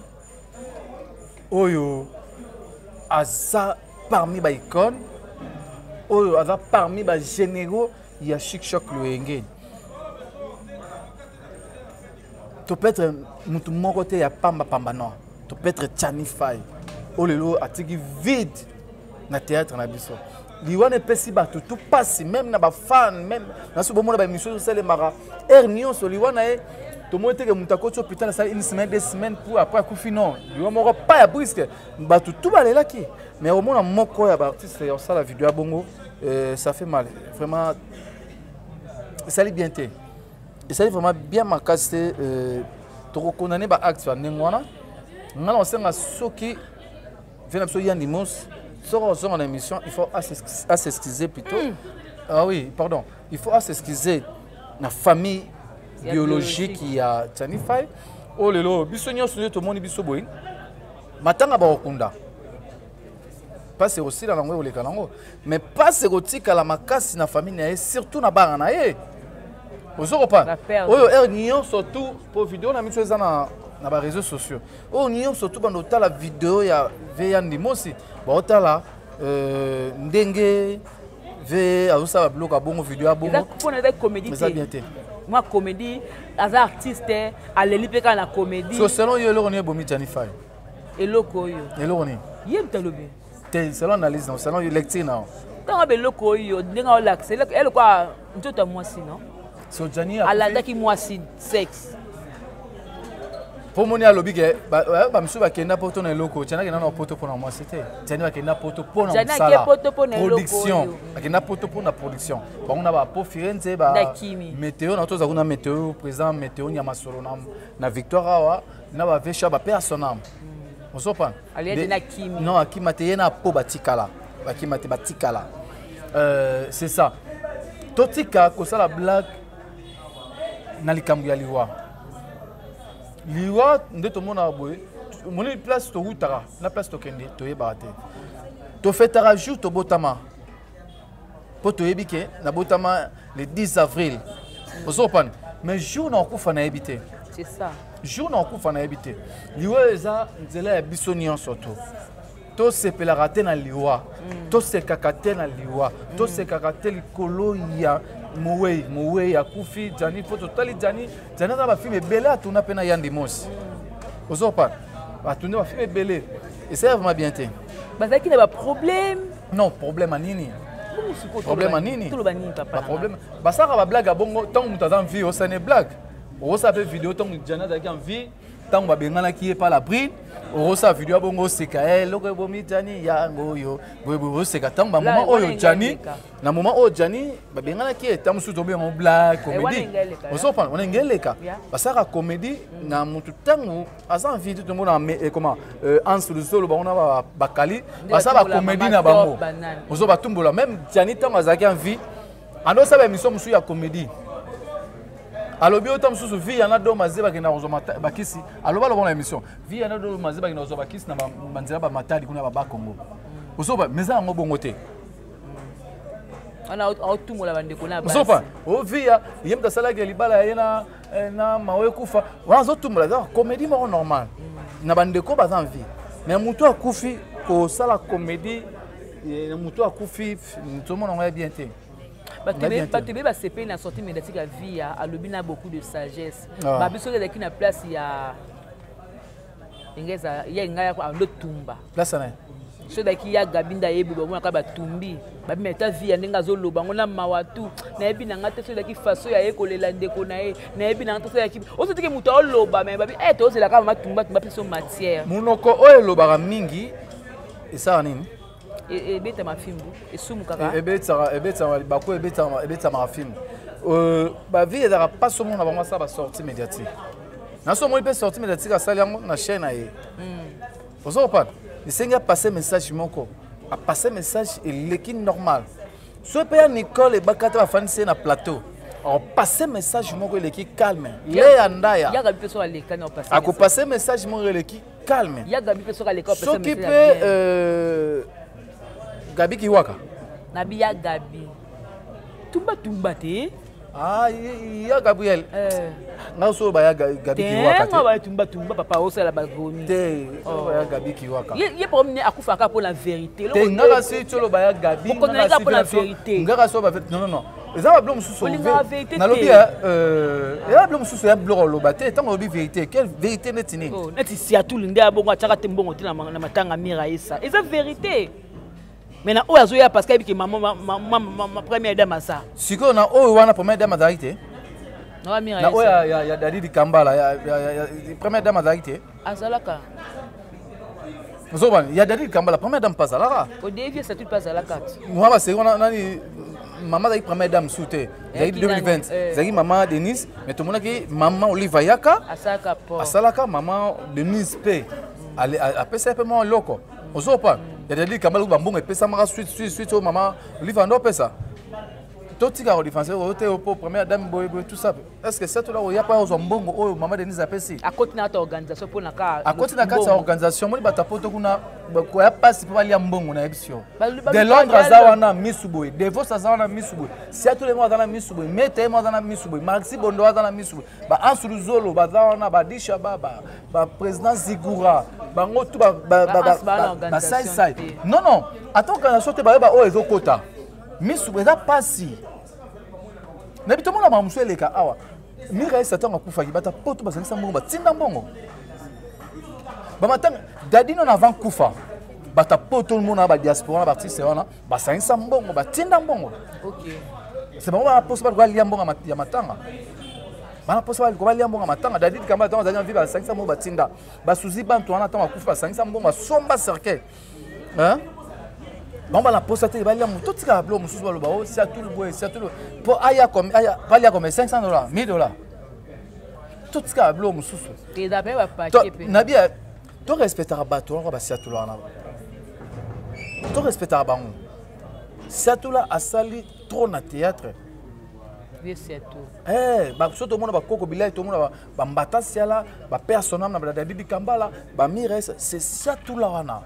S2: oyo aza parmi ba icône oyo aza parmi ba généraux il y a Chic Choc Loenge to perdre mutu moko te ya pamba non to perdre Chanify olelo atiki vide na théâtre na biso liwane pesi bato tout passe même na ba fan même na so bomo na ba émission sur les mara hernion so liwana e to monte que mutako to hôpital ça une semaine 2 semaines pour après coufi non liwa moko pas ya brisque bato tout balela ki mais au moins moko ya ba artiste ya ça la vidéo à bongo ça fait mal vraiment ça li bien té et ça vraiment bien makasté to condamner ba acte sur nengwana ngala on senga soki vient absolument Yann Dimos sur en émission, il faut s'excuser plutôt. Ah oui, pardon. Il faut s'excuser la famille biologique qui a Chanify. Oh lelo, bisonyo sunyo to moni biso boy. Matanga ba okunda. Pas c'est aussi la langue ou les kalango, mais pas c'est rotika la makasi na famille et surtout na bana na ye. Ozo pas. Oyo ernion surtout pour vidéo na mitso ezana na ba réseaux sociaux. Oh nion surtout bando ta la vidéo ya Yann Dimosi. Baotala ndenge ve azosa ba bloc a bongo vidéo a bongo.
S1: Pour na comédie.
S2: Mais ça bien té.
S1: moi comédie as artiste aleli pe ka na comédie
S2: so selon yo eloko ni bomi Johnny Faye
S1: eloko yo
S2: eloko ni
S1: yem talobi
S2: te selon analyse non selon yo lecture non
S1: tant be eloko yo ndinga o lax elle quoi njoto mwasi non
S2: so Johnny
S1: alandaki mwasi sexe
S2: pour moni alobi ke ba msu ba kenda poto na eloko tiana kenda na poto pona mwasi te tiana ba kenda poto pona msala production akenda poto pona production bango na ba po firenze ba météo na toza kuna météo président météo nya masolo na victoire awa na ba vesha ba personnam osopa
S1: ali na kimi
S2: non akima te na po batikala bakima te batikala c'est ça totika ko sala blague na likambu ya liwa liwa nde to mona boye moni place to hutara na place to kende to yeba te to fetara jour to botama po to yebike na botama le 10 avril osopan mais jour na kufa na yebite
S1: c'est ça
S2: jour na kufa na yebite liwa eza nzela ya biso nyonso to sepelaka te na liwa to sekaka te na liwa to sekaka te likolo ya Moué ya kufi Johnny poto tali Johnny na ba film ebele atuna pena yandi mosi ozopa atuna ba film ebele et ça va bien te
S1: bazaki na ba problème
S2: non problème anini problème anini pas problème basaka ba blague bongo tant mutaza vie o ça ne blague o ça fait vidéo tant Johnny azaki en vie tant ba bengana qui est pas la bride o ça vidéo bongo seka loko bomi Johnny yango yo bo seka tant ba moment oyo Johnny na moment oyo Johnny ba bengana qui est tant musu tombe en blague comédie o so pa on engeleka basaka comédie na mutu tango asa vie tout le monde en comment en sous le sol ba on a bakali basaka comédie na bango o so ba tumbola même Johnny tant azaki en vie ando ça ba émission musu ya comédie alobi otam susu vie yana do mazeba kina kozoma bakisi aloba lobo na émission vie yana do mazeba kina kozoma bakisi na banzela ba matadi kuna ba Kongo osoba meza ngo bongo te
S1: ana autumola bandeko na basi
S2: osopa o via yemta sala ke libala yana na mawe kufa wazo tumola za comédie mo normal na bandeko bazan vie mais mutu akufi ko sala comédie mutu akufi tout monde on bien te
S1: Batebe ba CP na sortie médiatique à vie a lobina beaucoup de sagesse. Ba biso ke na place ya ingeza ya ngaya kwa ndo tumba.
S2: Place na.
S1: So daki ya gabinda yebu ba mona ka ba tumbi. Ba meta vie ndinga zo loba ngona mawatu. Na yebi na ngate so daki faso ya ekolela ndeko na ye. Na yebi na ngate so daki. Oso tike muto oloba mais ba bi to c'est la ka matumba tumba piso matière.
S2: Munoko oyo loba mingi esa nini?
S1: Ebeta mafimbu esumu kaka
S2: ebeta bako ebeta mafimbu ba vie ezaka pas somo na bango sa ba sortie médiatique na somo ipe sortie médiatique asali yango na chaîne na ye ozo pas isenga passer message moko a passer message eleki normal so pe ya Nicole e bakata ba fanise na plateau a passer message moko eleki calme le andaya
S1: ya gabi peso aleka na passer
S2: a ko passer message moko eleki calme
S1: ya gabi peso aleka passer
S2: message so qui Gabi Kiwaka.
S1: Nabi ya Gabi. Tumba te.
S2: Ah, ya Gabriel. Na so ba ya Gabi Kiwaka.
S1: Te ba tumba papa o sala ba gomi.
S2: Te ba ya Gabi Kiwaka.
S1: Ye promener akufa ka pour la vérité.
S2: Te ngaka si tolo ba ya Gabi.
S1: Ko na ka pour la vérité.
S2: Ngaka so ba non. Eza ba blom susu. Na lobi ya blom susu ya bloro loba te tango lobi vérité. Quelle vérité netini?
S1: Oh, neti si atulu ndia bongo ataka te mbongo te na matanga mira esa. Eza vérité. Maintenant, où est-ce parce que ma première dame a ça?
S2: Si on a où on a première dame à d'arrêter?
S1: Non, il
S2: y a Dadi Kambala, il y a première dame à d'arrêter.
S1: À Zalaka.
S2: Il y a Dadi Kambala, première dame pas à la.
S1: Au début, ça tu passes à la carte.
S2: Moi, c'est on a maman a première dame soutée. Il y a 2020. C'est maman Denise, mais tout le monde qui maman Oliva Yaka. À Salaka, maman Denise P. Après ça, peu moins loco. Osopa, il y a des camarades qui ont pesa mara suite au maman, livre en pesa. Tout ce qui a défensé au première dame tout ça. Est-ce que c'est tout là où il y a pas aux mbongo au maman Denise apesi?
S1: À côté de notre organisation pour la carte.
S2: À côté de notre organisation, moi bata poto kuna ko ya passe pour aller mbongo na émission. De Londres azawana misuboy, de Vos azawana misuboy. Si tous les mois dans la misuboy, mettez moi dans la misuboy, Maxi Bondo dans la misuboy. Ba Ansuluzolo bazawana ba Disha baba, ba président Zigura. Bango tout ba sai. Non, attends quand on sorte ba o ezokota. Misuboy za passi. Nabi tout le monde a mamusé les cas awa. mira Satan akufaki bata poto basangisa mbongo batinda mbongo bamatanga dadi non avant kufa bata poto le monde ba diaspora ba artiste wana basangisa mbongo batinda mbongo. OK. C'est bon ba poso ba lia mbongo ya matanga. Bana poso ba lia mbongo matanga dadi kamba tanga dadi vivre basangisa mbongo batinda basuzi bantu wana tanga kufa basangisa mbongo basomba cercle. Hein? Bon bah la poste a été évaluée à tout ce qu'il y a bloqué, monsieur le barreau, c'est à tout le bois, c'est à tout le pour aya comme $500, $1000. Tout ce qu'il y a bloqué, monsieur.
S1: Et d'après va paquet.
S2: Nabi, tu respectes à bateau, on va c'est à tout là. Tu respectes à bateau. C'est à tout là à sali trop na théâtre.
S1: Oui, c'est tout.
S2: Bah surtout monde va coco billet, tout le monde va mbata siala, va personnel na ba bibi kambala, ba mire c'est ça tout là wana.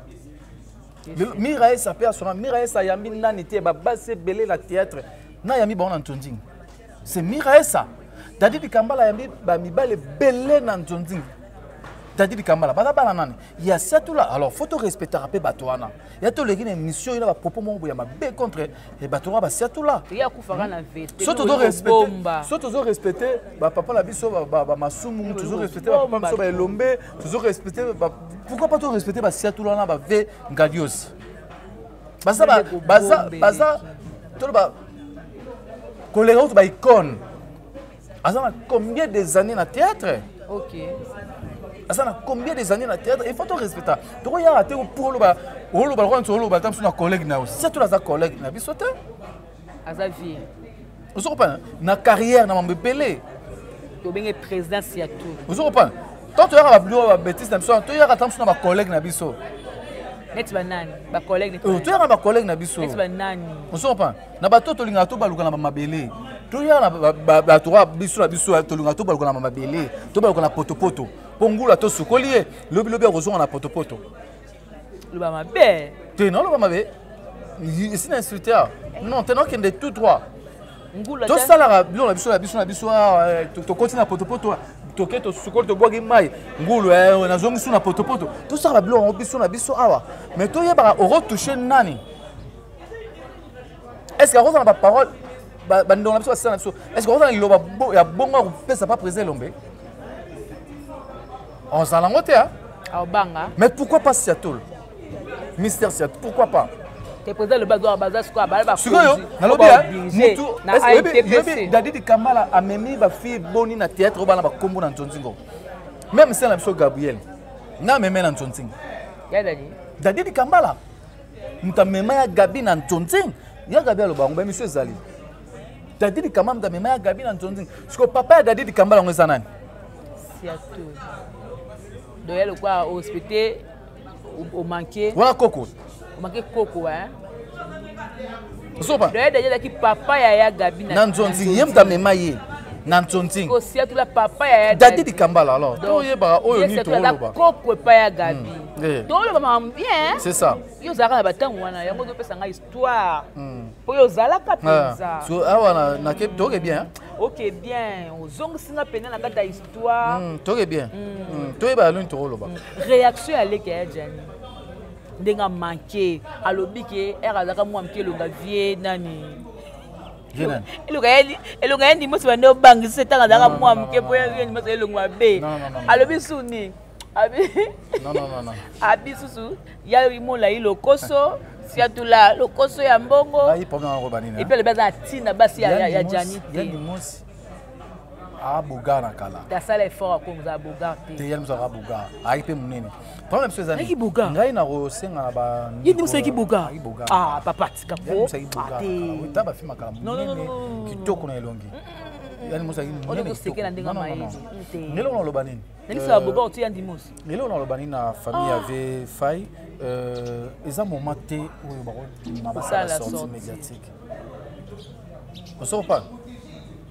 S2: Mirae sa personne, Mirae sa yami nanité, base belé la théâtre, na yami bon entending. C'est Mirae ça. Dadi di Kambala yami mi bale belé n'entending. Dadi di Kambala, bada bala nani. Il y a ça tout là. Alors faut te respecter rapé batoana. Il y a tout les gars mission il a propos mon boya ma bé contre et batoana ba ça tout là.
S1: Il y a kufara na vérité.
S2: Surtout doit respecter. Surtout doit respecter ba papa la biso ba masumu, toujours respecter ba papa biso ba elombe, toujours respecter pourquoi pas tout respecter ba ça tout là na ba ve ngadios. Basa tout ba collègue autre ba icône. Azana combien des années na théâtre?
S1: OK.
S2: Azana combien des années na théâtre? Il faut tout respecter. Donc il y a raté pour le ba tam sur collègue na aussi. C'est tout la collègue na bisote.
S1: Azavi.
S2: Vous comprenez? Na carrière na mbepelé.
S1: To benga président sia tout.
S2: Vous comprenez? Tant tu as ba plus ba bêtise na biso, tu as tam sur na collègue na biso.
S1: Net banane, ba collègue
S2: net. Tu as ba collègue na biso.
S1: Net banane.
S2: Vous comprenez? Na ba to linga to ba luka na mabele. Tu as ba to biso na biso to linga to ba luka na mabele. To ba luka na potopoto. Pongula to sukolié, lobi rezo na potopoto.
S1: Le ba mabe.
S2: Tu non le ba mabe. Ici na insulteur. Non, tu n'as qu'un de tout droit.
S1: Ngula.
S2: To sala la biso to continue na potopoto. To keto sukol to bogi mai. Ngulu na zongi suna potopoto. To sala blo biso na biso awa. Mais to yeba o retoucher nani. Est-ce que on a pas parole ba ndona biso ça na biso. Est-ce que on a loba ya bongo ko ça pas préser lombe. On s'en langote hein. Mais pourquoi pas Seattle? Mystère Seattle, pourquoi pas?
S1: Tu président le bazar bazar quoi ba
S2: Dadi di Kamala a memi ba fille boni na théâtre ba na ba kombo na Ntonzingo. Même c'est la monsieur Gabriel. Na meme na Ntonzingo.
S1: Ya dadi.
S2: Dadi di Kamala. Muta mema ya Gabi na Ntonzingo. Ya Gabi lo ba ngba monsieur Zali. Dadi di Kamala muta mema ya Gabi na Ntonzingo. Siko papa ya Dadi di Kamala ngeza nani?
S1: Seattle. Donc il y a au hospital au manqué.
S2: Voilà coco.
S1: Au manqué coco hein.
S2: Sopa.
S1: Donc il y a qui papa ya Gabi
S2: na Ntonzingo yem ta mema ye. Na Ntonzingo.
S1: Au Seattle la papa ya
S2: Dadi di Kambala alors. Donc ye ba oyo ni to lo ba.
S1: Coco pa ya Gabi. Donc le maman bien.
S2: C'est ça.
S1: Yo zaka na batango wana yango do pesa nga histoire. Po yo zala ka penza.
S2: So awa na ke to bien.
S1: OK bien, ozong singa pena na kata histoire.
S2: Toke bien. Toyeba luni to loba.
S1: Réaction à l'équerre Jani. Ndenga manqué, alobi ke era zaka mo amke longa vie nani.
S2: Jenan.
S1: Elonga yendi mo se ndo bangi se tanga zaka mo amke po yendi mo se elonga be. Alobi suni. Abi.
S2: Non.
S1: Abi susu, ya rimo la ilokoso. Siatula lokoso ya mbongo.
S2: Ayi problème ko banina.
S1: Et puis le baza tina basi ya Jani.
S2: Yendi mosi. A Boga na kala.
S1: Ta sala effort ko za Boga te.
S2: Te yelmu za Boga. Ayi pe munene. Problème c'est ça.
S1: Ki Boga.
S2: Ngai na ro senga ba.
S1: Yendi musa ki Boga. Ah papa tika ko.
S2: Musa ki Boga. Ta ba fi makala munene. Kitoko na elongi. Yani musa ki munene.
S1: On seke na ndenga mai.
S2: Nelo na lobanini.
S1: Nani sa Boga oti yandi musa.
S2: Nelo na lobanini na famille avait faille. Ils ont momenté où la sortie médiatique. On sort pas.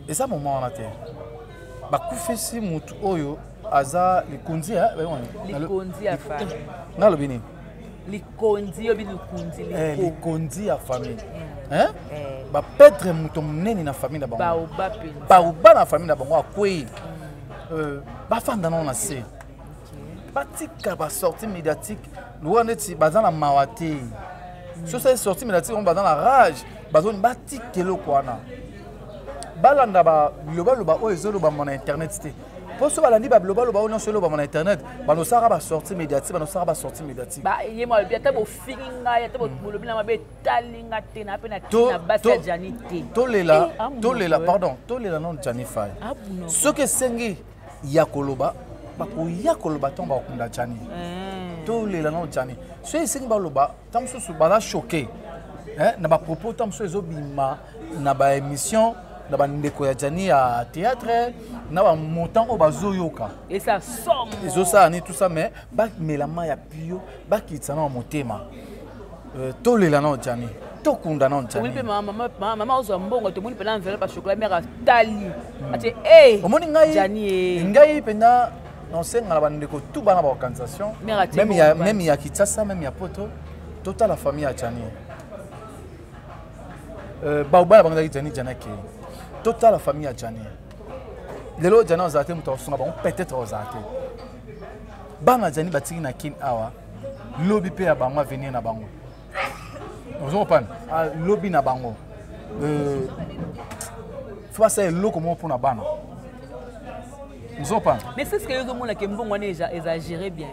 S2: Et ça moment en terre. Ba kufesi mutu oyo aza likundi hein
S1: likundi ya famille.
S2: Na lobini.
S1: Likundi obi likundi
S2: likundi ya famille. Hein? Ba perdre mutu muneni na famille na bango. Ba uba na famille na bango akwei. Ba fanda non na se. Batika ba sortie médiatique. Nous on est bazana mawate. Sur cette sortie médiatique on bazana rage. Bazone batikelo kwana. balanda ba loba o ezoloba mon internet té pour ce balandi ba loba o non solo ba mon internet ba no sara ba sortie médiatique ba no sara ba sortie médiatique
S1: ba yema bien ta bo filinga ya ta bo lobi na mabe talinga te na pe na tina basa jani te
S2: tolela pardon tolela non jani fay ce que sengi ya koloba ba ko ya koloba tomba okunda jani tolela non jani so sengi ba loba tamso su ba la choqué na ba propos tamso ezobima na ba émission na ba ndeko ya jani ya théâtre na ba montant o bazoyoka
S1: et ça somme
S2: ezo ça ni tout ça mais ba melama ya pio ba kitsa na motema tolela non jani tokunda non jani
S1: oui mama ozo mbongo to moni pena enveloppe chocolat mère tali ati eh
S2: omoni ngai
S1: jani
S2: ngai pena non senga na ba ndeko tout bana ba organisation même ya kitsa même ya poto toute la famille ya jani baobala bangaki jani janaki toute la famille ya jani lelo jana ozate muto sunga ba peut-être ozate bana jani batiki na kin awa lobi pe ya bango venir na bango ozo pan lobi na bango faut ça loko mo pour na bana ozo pan
S1: mais c'est ce que yo mona ke mbongo ne exagérer bien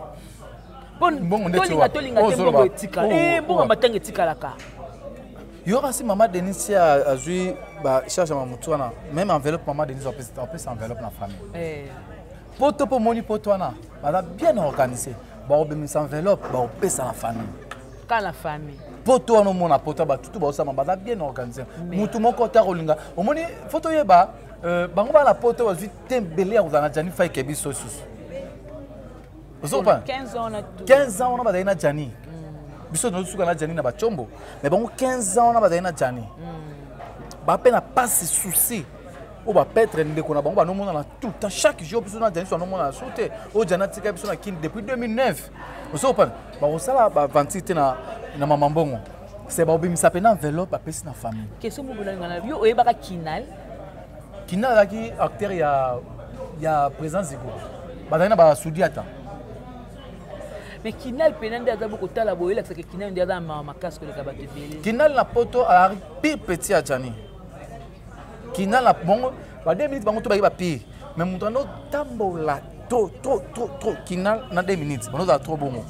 S1: bon
S2: mbongo
S1: tolinga mbongo etika mbongo matanga etika laka
S2: Yora si maman Denis a joué charge à Mamoutoana, même enveloppe maman Denis on peut enveloppe la famille. Poto pour moni potoana, madame bien organisé. Bon ben mis enveloppe, bon peut ça la famille.
S1: Quand la famille.
S2: Poto no mona poto ba tout ba ça madame bien organisé. Mutu moko ta rolinga. O moni photo yeba bango ba la poto wa vite tembelé à uzana jani fay kebi sosus. Vous
S1: 15 ans on a tout.
S2: 15 ans on a na jani. Biso no suka na jani na ba chombo mais bon 15 ans na ba na jani ba pe na pas se souci o ba petre ndeko na bango ba no mona na tout temps chaque jour biso na jani so no mona na soute o jana tika biso na kin depuis 2009 oso pa ba osala ba ventité na mama mbongo c'est ba obimisa pe na enveloppe ba pesi na famille
S1: question mo bona ngana yo oyeba kinal
S2: la ki acteur ya présence ziko ba na ba sudiata.
S1: Mais Kinal penende aza beaucoup tala boyela que Kinal ndia za ma casque le kabate belé.
S2: Kinal la poto a pire petit à Jani. Kinal la bongo ba 2 minutes bango to ba pire. Mais mutano tambola trop Kinal na 2 minutes. Bono za trop bongo.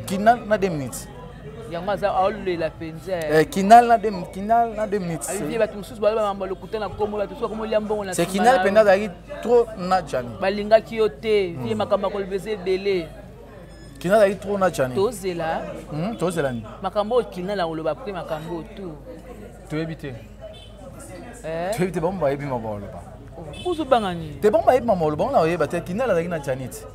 S2: Kinal na 2 minutes.
S1: Yango za aole la penza.
S2: Kinal na 2 minutes.
S1: Avi ba tususu ba mamba le kutana komo ba tususu komo liambongo na.
S2: C'est Kinal penende za trop na Jani.
S1: Balinga kiote, vie makamba ko lebeze belé.
S2: Kinal a trop na Jani.
S1: Tozela.
S2: Tozela ni.
S1: Makambo Kinal la oloba pri makambo tout.
S2: To éviter. To éviter bon ba ebi mabolo ba.
S1: Buzu bangani.
S2: Te bon ba ebi mabolo bon na oyeba te Kinal la na Janit.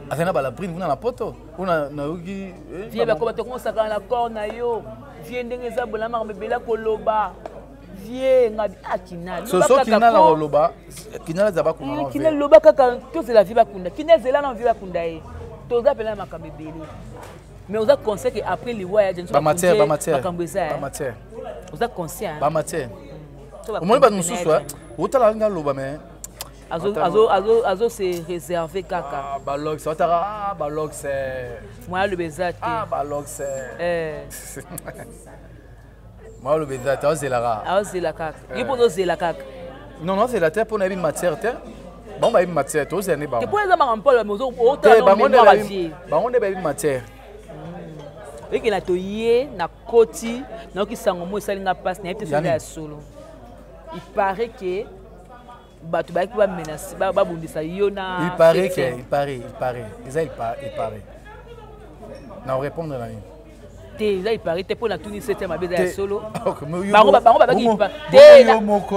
S2: Atena ba la prine vuna na poto. Una na ugi.
S1: Vie ba ko ba to konsaka na corna yo. Vie ndenge za bola makambela koloba. Vie ngabi Kinal.
S2: So Kinal la oloba. Kinal za ba ko na.
S1: Kinal loba kaka tozela vie ba kunda. Kinal zela na vie ba kunda e. Toza pela makambe belé mais oza conseil que après les voyages
S2: ba matière
S1: oza conscient
S2: ba matière au moins ba mususu otala nga loba mais
S1: azo se réserver kaka
S2: ba log ça otara ba log c'est
S1: moi le bezati
S2: ba log c'est moi le bezati
S1: ozela kaka yipo ozela kaka
S2: non c'est la terre pour na bi matière terre. Bon ba matière to zene ba.
S1: Que pour les marins Paul mozo autant non mémoire à vie.
S2: Ba on ba matière.
S1: Et que na toyé na koti na ki sango mo salinga passe na ete ya solo. Il paraît que batu ba ki ba menace ba bundisa yo na.
S2: Il paraît. Il paraît. Na répondre là.
S1: Il paraît te pour la tuni 7e abeza ya solo.
S2: Bango
S1: ba ki pa.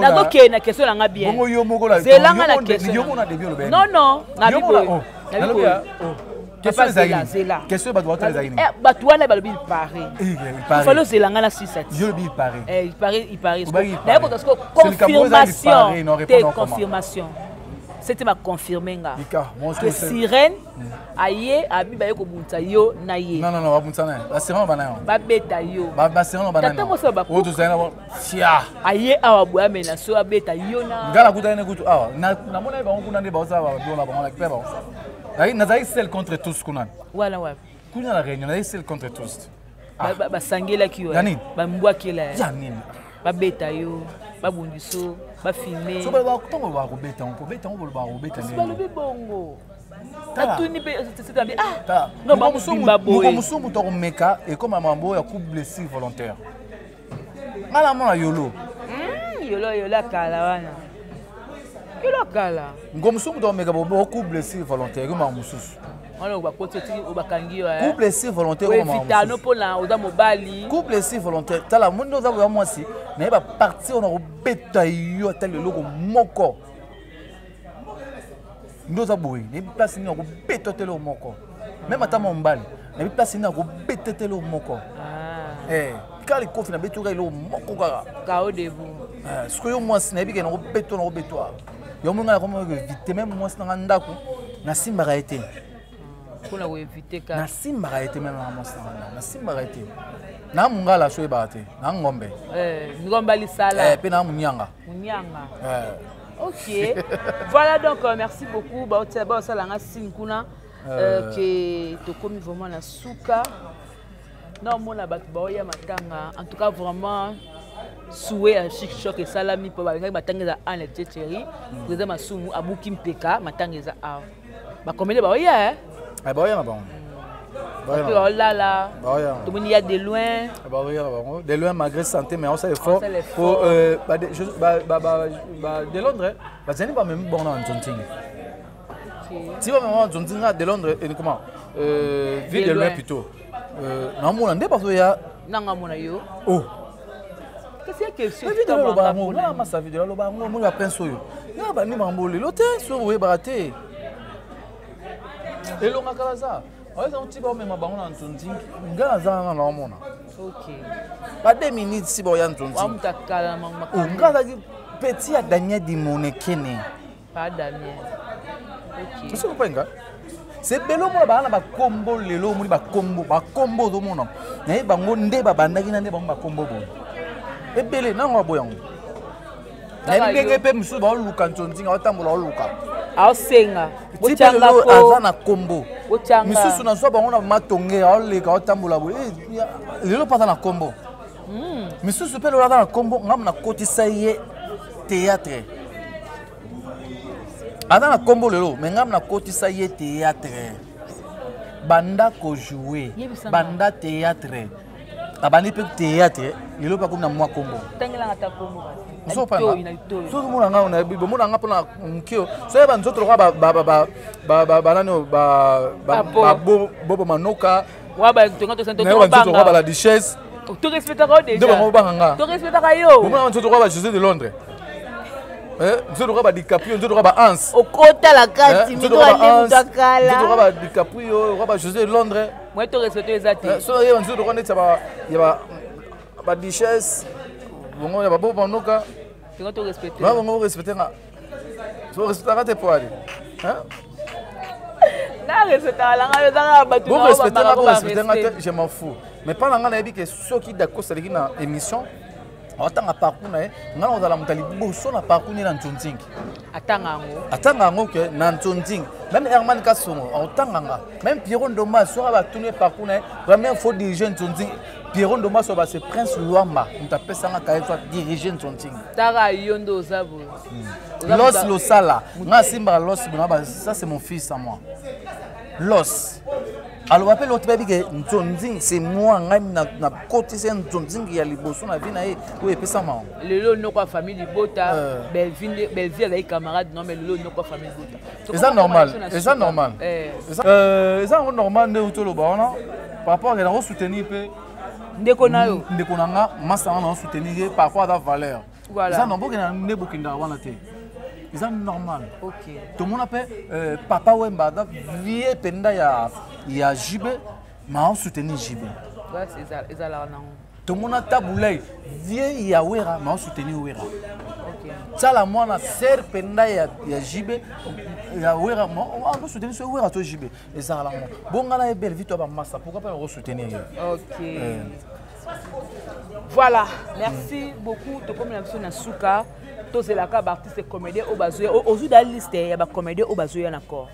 S1: Na go ke na question nga bien.
S2: Bongo yo moko la.
S1: Zelanga na question. Non, na bibo.
S2: Question ba doit les aïni.
S1: Batu wana ba lobi il paraît. Il faut le zelanga na 6-7.
S2: Yo lobi il paraît.
S1: Il paraît. D'ailleurs parce que confirmation. C'était ma confirmé que sirène aye abi ba yeko bunta yo na ye.
S2: Non ba bunta na. La sirène ba na yo.
S1: Ba beta yo.
S2: Ba sirène ba na. O to zaina bon. Sia.
S1: Aye awa boya mena so abeta yo na.
S2: Ngala kuta ene kutu awa. Na mona ba kuna ndi ba oza ba dola ba mona kipe ba. Na zai seul contre tous kuna.
S1: Voilà.
S2: Kuna la réunion, na seul contre tous.
S1: Ba sangela ki yo. Ba mbwa kila.
S2: Ya nini?
S1: Ba beta yo. babundiso bafilme
S2: so ba tongo ba robeta on robeta on ba robeta
S1: ne ba lobi bongo
S2: tatuni
S1: pe c'est bien ah non ba
S2: musumu to meka et comme mambo ya coup blessure volontaire ngala mona yolo
S1: yolo kala wana yolo kala
S2: ngomusumu to meka bo coup blessure volontaire comme mususu
S1: on va côté obakangi wa
S2: coup blessure volontaire comme mususu
S1: vitano pona oza mobali
S2: coup blessure volontaire tala mundo za ya mwasi na ba partir on robeta yo tel logo moko ndoza boy ne place ni ko betotelo moko même ata mombali ne place ni ko betetelo moko kali kofi na betuka ilo moko
S1: ka au debout
S2: ce que yo moi na bi ke na ko beto na ko betwa yo mo ngala ko mo vite même moi na ndako na simba été
S1: pour la éviter ka
S2: na simba été même na simba été na mungala so e bate na ngombe
S1: ngomba lisala
S2: pe na munyanga
S1: ok. Voilà donc merci beaucoup. Bah ça la sinkuna que to komi vraiment na suka. Non mon abat boya matanga. En tout cas vraiment souhait à chic choc et salami pour ba matanga za an et chéri. Président masumu abuki mpeka matanga za a. Ba combien ba oya
S2: eh ba oya bon.
S1: Oh là là. Tout le monde y a de loin.
S2: De loin malgré santé mais on s'est fort pour de Londres bah c'est pas même bon en Tonting. Si va même en Tonting de Londres et comment ville de loin plutôt na mona ndé parce ya
S1: nanga mona yo
S2: oh
S1: qu'est-ce que c'est
S2: que tu as bon na ma sa vidéo lo ba ngo ya penso yo na ba ni mamboli lo te so we baraté et lo ngakala ça. Ouais, c'est un petit peu même bango na Tonting. Ngala za na mona.
S1: OK.
S2: Pas 2 minutes si boya Tonting.
S1: Wa mutakala mama.
S2: Ngala ki petit ya Daniel Dimone Kene.
S1: Pas Daniel. OK.
S2: Tu comprends? C'est belo mo ba na ba kombo lelo mo ba kombo do mona. Na bango nde ba bandaki na nde bango ba kombo bo. Ebele na ngo boyango. Na ndenge pe musu ba luka Tonting atambola luka.
S1: Aosenga
S2: bochanga ko azana kombo misusu na so bango na matonge aoleka otambola bo lelo pata na kombo misusu pe lo na kombo ngam na kotisa ye théâtre azana kombo lelo mais ngam na kotisa ye théâtre banda ko jouer banda théâtre abani pe théâtre lelo pa comme na mwa kombo
S1: tangela ngata kombo
S2: so pa so mona nga na bibo mona nga pona mkio so ba nzoto ba nano ba bobo manoka
S1: wa ba tonga to santo
S2: to banga ba la duchesse
S1: to respectaka déjà
S2: de ba nga
S1: to respectaka yo
S2: mona nzoto ba José de Londres nzoto ba DiCaprio nzoto ba Hans
S1: okota la kati mito ale mutakala
S2: nzoto ba DiCaprio ba José de Londres
S1: moi to respecter ezate
S2: so ye nzoto ko neta ba duchesse bongo ya babo manoka
S1: tu dois respecter.
S2: Bah, on respecter là. Tu respecteras tes poils. Hein?
S1: Na respecter la nga yozanga batu
S2: na respecter je m'en fous. Mais pas la nga na bi que ceux qui d'accord c'est na émission. Atanga parcours na nga on za la mutali boso na parcours ni na Tonting. Atanga ngo que na Tonting. Même Herman Kasongo atanga nga. Même Pierron Doma sera ba tourner parcours na vraiment faut diriger Tonting. Pierron Doma so ba c'est Prince Luamba. On t'appelle ça nga ka diriger Tonting.
S1: Tara yondo zabo.
S2: Los Losala. Nga simba Los ça c'est mon fils à moi. Los. Alors appelle l'autre baby que Tonting c'est moi na côté c'est Tonting qui a liboso na vie na e ou epesa ma.
S1: Lelo noko famille libota Belville avec camarade non mais lelo noko famille libota.
S2: C'est ça normal. C'est ça normal. C'est ça normal de tout le bana. Par rapport à la soutenir peu
S1: ndeko na yo.
S2: Ndeko na nga massa na soutenir par rapport à la valeur.
S1: Voilà.
S2: Ça non boka na nebokinda wana te. C'est normal.
S1: OK.
S2: Tout le monde appelle Papa Wemba da vie penda ya Jibe ma soutenir Jibe.
S1: Ouais, c'est ça là non.
S2: Tout le monde a taboulé vie ya Wera ma soutenir Wera.
S1: OK.
S2: Ça la moi na ser penda ya Jibe ya Wera ma soutenir ce Wera to Jibe. Et ça là bon ngana e belle vie to ba massa pourquoi pas soutenir.
S1: OK. Voilà, merci beaucoup to comme la mission na suka. Tous les artistes comédiens au bazoya aujourd'hui dans la liste il y a des comédiens au bazoya encore.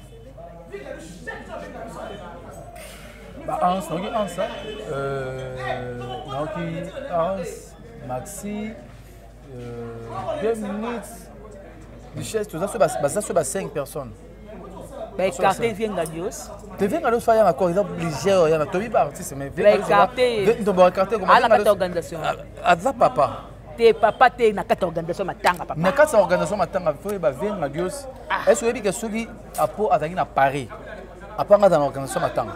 S2: Bah Hans, Hans, Maxi, 2 minutes. Richesse, tout ça, c'est 5 personnes.
S1: Écarté Viengadios.
S2: Tu viens à faire encore, il est obligé, il y a un tobi artiste, mais
S1: écarté.
S2: Écarté comment?
S1: À la organisation.
S2: À papa.
S1: Tes papa t'es na quatre organisation matanga papa.
S2: Na quatre organisation matanga faut ba Viengadios. Est-ce que celui à Pau attaqué à Paris? À part dans l'organisation matanga.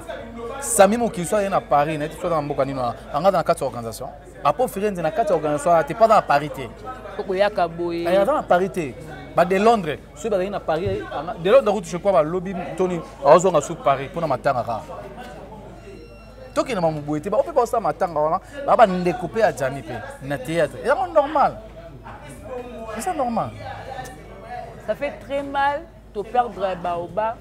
S2: Sami Moki soit à Paris, n'est soit dans Bokanino. On a dans quatre organisations. À Pau Firenze dans quatre organisations, t'es pas dans la parité.
S1: Pourquoi y a Kaboy?
S2: Il y a dans la parité. De Londres, ceux qui sont à Paris, de l'autre route, je crois, lobby Tony, à Paris, pour matanga. Tout qui est dans mon boîtier, on peut pas ça matanga, on va découper à Janipe, na théâtre. C'est normal. C'est normal.
S1: Ça fait très mal de perdre un baoba.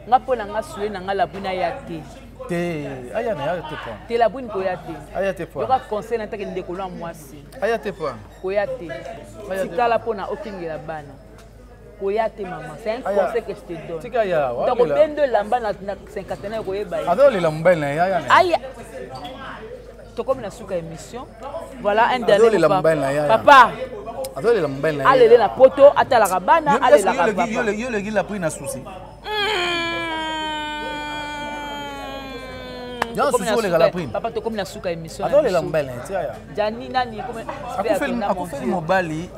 S1: Nga pona nga sué na nga la buna ya te.
S2: Te aya na ya te point.
S1: Te la bune ko ya te.
S2: Aya te point.
S1: Yoka conseil na ta ke ndekolo mwasi.
S2: Aya te point.
S1: Ko ya te. Sikala pona okingela bana. Koyate maman, c'est un conseil que je te donne.
S2: Tika ya.
S1: Donc ben de lamba na 50 koyeba.
S2: Adole la mbele na ya.
S1: Aïe. To comme na suka émission. Voilà un dernier papa.
S2: Adole la mbele na.
S1: Allez la poto ata la rabana, allez la rabana.
S2: Yo le gila pris na souci.
S1: Papa to comme na suka émission.
S2: Adole la mbele tia.
S1: Jani nani comme
S2: akufeli mobali,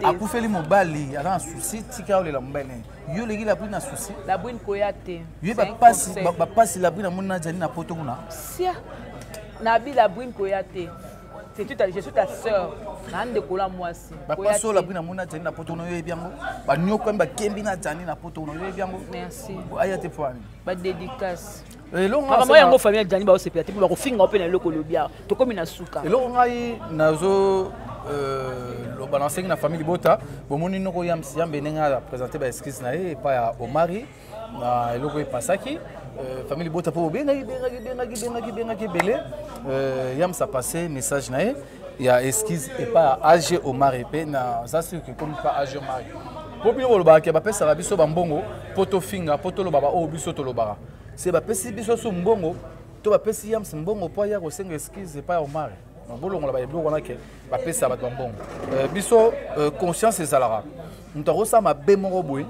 S2: akufeli mobali, ala souci tika ole la mbele. Yo le gila pris na souci.
S1: La buine koyate.
S2: Yo ba passe la buine na mona jani na poto kuna.
S1: Sia. Na bi la buine koyate. C'est tout je suis ta sœur. Nande kola mwasi.
S2: Ba passe la buine na mona jani na poto no yo ebiango. Ba nyoko ba kembi na jani na poto no yo ebiango.
S1: Merci.
S2: Ayate fwani.
S1: Ba dédicace.
S2: Maman
S1: yango famille Jani ba osepia pour kofinga open eloko lobia to komi na suka
S2: eloko ngai nazo lo balancer na famille Bota bomoni noko yamsi yambe nenga présenter ba esquisse na e pa ya Omari na eloko e pasaki famille Bota po benga belé yamsa passer message na e ya esquisse e pa AG Omari pe na ça c'est que comme pas AG Omari popino lo ba ke ba pesa ba biso bambongo poto finga poto lo baba o biso to lo bara. C'est ba pesi biso so mbongo to ba pesi yam mbongo po ya ko senga excuse pa Omar na bolongo la ba eblo wana ke ba pesa ba mbongo biso conscience ezalara ntaro sa ma be moko boy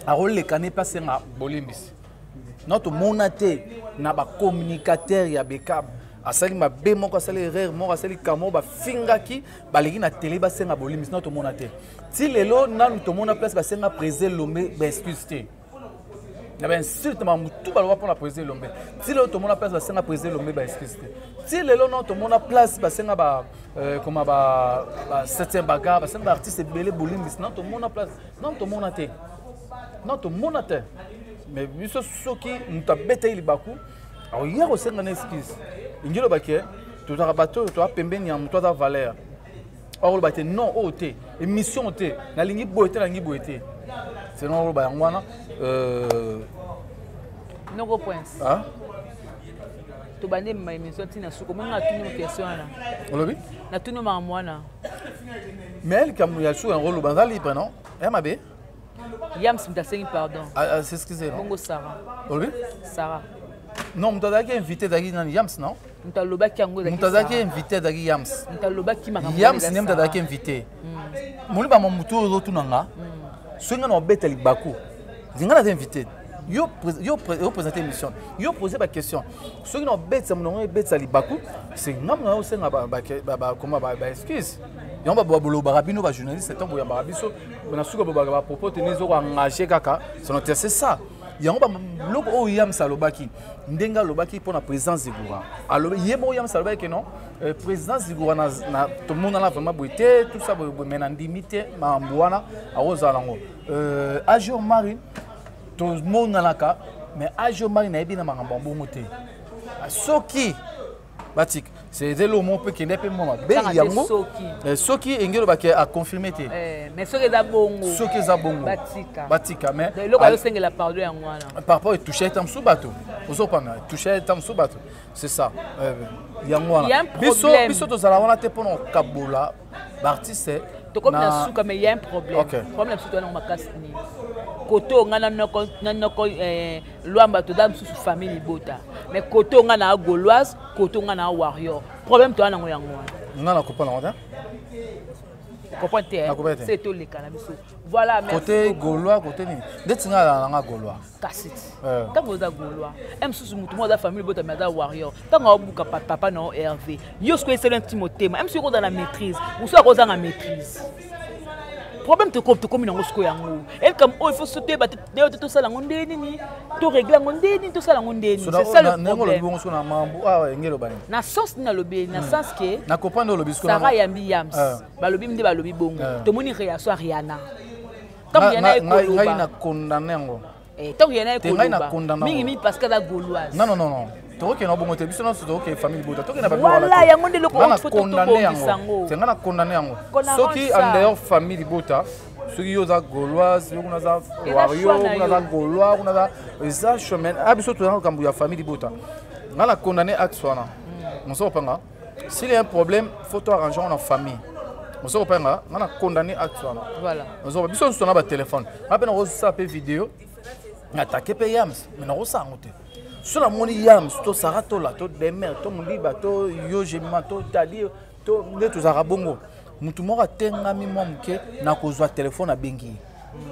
S2: a role kané passer na bolimbis notre monate na ba communicateur ya bekab asali ma be moko asali erreur moko asali kamo ba fingaki ba legi na télé ba senga bolimbis notre monate ti lelo na to mona place ba senga préser lomé ba excuse. Il y a un insulte, tout le monde pour la préser l'homme. Si le monde a place, c'est un préser l'homme, bah excusez. Si le long tout le monde a place, c'est un comme un septième bagarre, c'est un artiste belé boulim, non tout le monde a place, non tout le monde a été, non tout le monde a été. Mais monsieur Soki, nous t'a bêté les bakou. Alors hier aussi on a excuse. Il y a le baquet, tout a bateau, tout a pembé ni en toi a valeur. Or le baquet non au thé, émission au thé, la ligne boité, la ligne boité. C'est non le baquet
S1: non go points.
S2: Ah?
S1: To bande ma émission tina suko mo na tunu question na.
S2: Olobi?
S1: Na tunu ma mwana.
S2: Mais elle comme il y a sous un rôle banzali non? MAB.
S1: Yam sim ta sengi pardon.
S2: Ah c'est excusez non.
S1: Bongo Sarah.
S2: Olobi?
S1: Sarah.
S2: Non, mtazaki invité dagi nan Yams non?
S1: Mtaloba kiango dagi.
S2: Mtazaki invité dagi Yams.
S1: Mtaloba ki makambo.
S2: Yams nem mtazaki invité. Moni ba momuto rotu nanga. Swinga no beteli baku. Zinga na invité. Yo présenter émission. Yo poser ba question. Ceux qui n'ont bête ça mon bête ça li baku, c'est ngam na aussi na ba comment ba excuse. Yo ba bolo barabino ba journaliste c'est temps boya barabiso. Na suka ba propos tenezo ko engager kaka. C'est ça. Yango ba loko o yam salobaki. Ndenga lobaki pour la présence Zigura. Alors yebo yam salobaki non. Présidence Zigura na tout le monde là vraiment boité tout ça maintenant limité ma mbwana a ozalango. Agio Marine tout le monde dans la cas, mais Agio Marine n'a pas de bon moté. Soki, Batik, c'est des lots qui n'est pas moi. Soki, Engelo a confirmé.
S1: Mais Soki Zabongo.
S2: Soki Zabongo. Batika, mais.
S1: Le local c'est la parole en moi.
S2: Par rapport à toucher tam sous bateau. Vous comprenez? Toucher tam sous bateau. C'est ça. Il y a un problème. Biso to zala wana te pono kabola. L'artiste
S1: to comme na souka mais il y a un problème. Problème surtout dans ma casse ni. Koto ngana noko loamba to dam sous famille Bota. Mais koto ngana gauloise, koto ngana warrior. Problème to na ngo yango.
S2: Non, on comprend pas.
S1: Comprends-tu? C'est tout les cannabis. Voilà, merci.
S2: Côté Gaulois, côté ni. Dès que tu as un Gaulois.
S1: Cassit. Quand vous êtes Gaulois, même si vous êtes la famille, vous êtes warrior. Quand vous êtes papa non Hervé, vous êtes un Timothée, même si vous êtes dans la maîtrise, vous êtes dans la maîtrise. Problème te comme dans ce yango. Et comme il faut sauter tout ça la ngondeni, tout régler ngondeni, tout ça la ngondeni. C'est ça le problème. Na sens na lobby, na sens que
S2: na comprendre lobby
S1: ko Sarah Yambi Yams. Ba lobby mde ba lobby bongo. To moni réaction Rihanna. Tant Rihanna est Gaulois.
S2: Na condamner ngo.
S1: Tant Rihanna est Gaulois. Mingi parce que la Gauloise.
S2: Non. Toko ke na bongo te biso na so ke famille bota. Toko na ba
S1: voilà yango nde loko on photo to
S2: bongo. C'est ngana condamner yango. Soki en dehors famille bota, soki yo za Gauloise, yo kuna za warrior, kuna za Gaulois, kuna za ça chemin. Abiso to na kambu ya famille bota. Ngana condamner acte wana. Moso panga. S'il y a un problème, faut to arranger en famille. Moso panga, ngana condamner acte wana.
S1: Voilà.
S2: Moso biso so na ba téléphone. Après on ça pe vidéo. Attaquer pe yams, mais non ça monter. Sur la moni yam, to sarato la, to demer, to muliba, to yojema, to tali, to neto zarabongo. Mutu mora tenga mi momke na kozwa téléphone à bengi.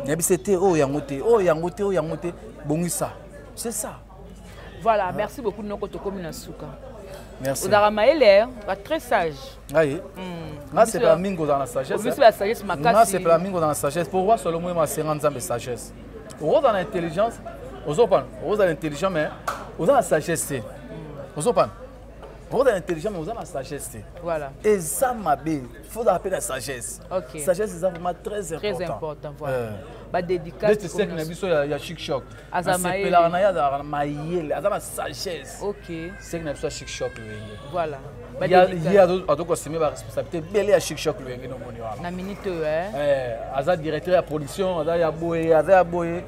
S2: Yabi c'était oh yangote, bongisa. C'est ça.
S1: Voilà, merci beaucoup de nous comme une souka.
S2: Merci.
S1: Vous avez maëlé, très sage.
S2: Oui. Là c'est pas mingo dans la sagesse.
S1: Vous la sagesse ma casse.
S2: Là c'est pas mingo dans la sagesse. Pour voir seulement moi 50 ans de sagesse. Vous dans l'intelligence. Vous avez l'intelligence, mais vous avez la sagesse. Vous avez l'intelligence, mais vous avez la sagesse.
S1: Voilà.
S2: Et ça, ma belle, il faut appeler la sagesse.
S1: Ok.
S2: La sagesse, c'est vraiment très important.
S1: Très important, voilà. Bah, dédicace.
S2: Tu sais qu'il y a chic choc.
S1: Azamaïle.
S2: Il y a la sagesse.
S1: Ok.
S2: C'est qu'il y a chic choc.
S1: Voilà.
S2: Il y a d'autres responsabilités. Il y a chic choc.
S1: La minute, hein.
S2: Azad directeur de la production, Azad Boye.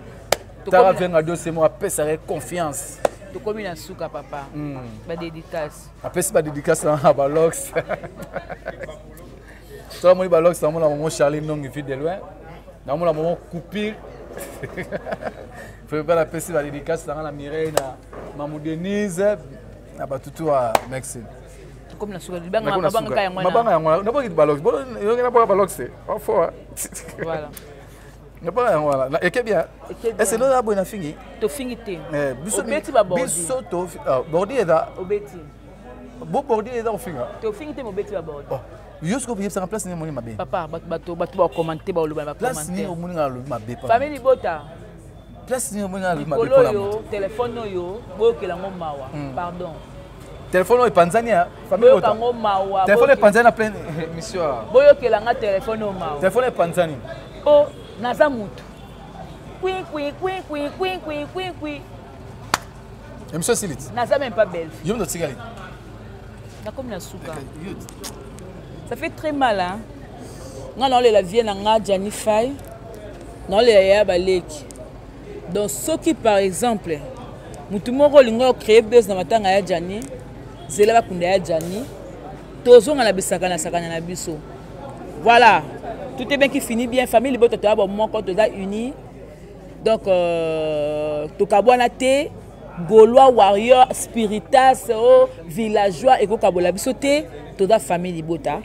S2: Tara vient à deux, c'est moi, ça confiance.
S1: Tu comme une souka, papa. Ba dédicace.
S2: Après, c'est pas dédicace dans la balox. Toi, moi, balox, c'est mon Charlie non, il fait de loin. Dans mon moment coupé. Il faut pas la PC, la dédicace dans la Mireille, Mamou Denise, tout à Maxime.
S1: Tu comme une souka, tu bangs ma banque à moi.
S2: Ma banque à moi, n'a pas de balox. Bon, il y a pas de balox.
S1: Voilà.
S2: Voilà. Et que bien. Et c'est là bonne fini.
S1: To fingité.
S2: Obeti ba bordi. Biso to bordi eda.
S1: Obeti.
S2: Bo bordi eda o finga.
S1: To fingité mo beti ba bordi.
S2: Oh. Yosko bi ça place ni moni mabe.
S1: Papa bato ba commenter ba oloba ba commenter.
S2: Place ni o moni nga lo mabe pa.
S1: Famille bota.
S2: Place ni o moni nga lo mabe pa.
S1: Yo téléphone yo bo ke la mawa. Pardon.
S2: Téléphone e Tanzania, famille bota.
S1: Bo mawa.
S2: Téléphone e Tanzania plein monsieur.
S1: Boyo ke la nga téléphone o mawa.
S2: Téléphone e Tanzania.
S1: Oh, naza mutu. Qui.
S2: Et monsieur Silit.
S1: Naza même pas belle.
S2: Yo me tigari.
S1: Na comme na souka. Ça fait très mal hein. Non la vie na nga Jani Fay. Non le ya baleki. Donc ce qui par exemple mutu moko lingo créer base na matanga ya Jani, zela ba kunda ya Jani. Tozonga na bisaka na sakana na biso. Voilà. Tout est bien qui finit bien. Famille Libota, tu as bon moment quand tu es unis. Donc, tu as été Gaulois, warrior, spiritas, villageois et Kokabola Bissoté, tu as famille Libota.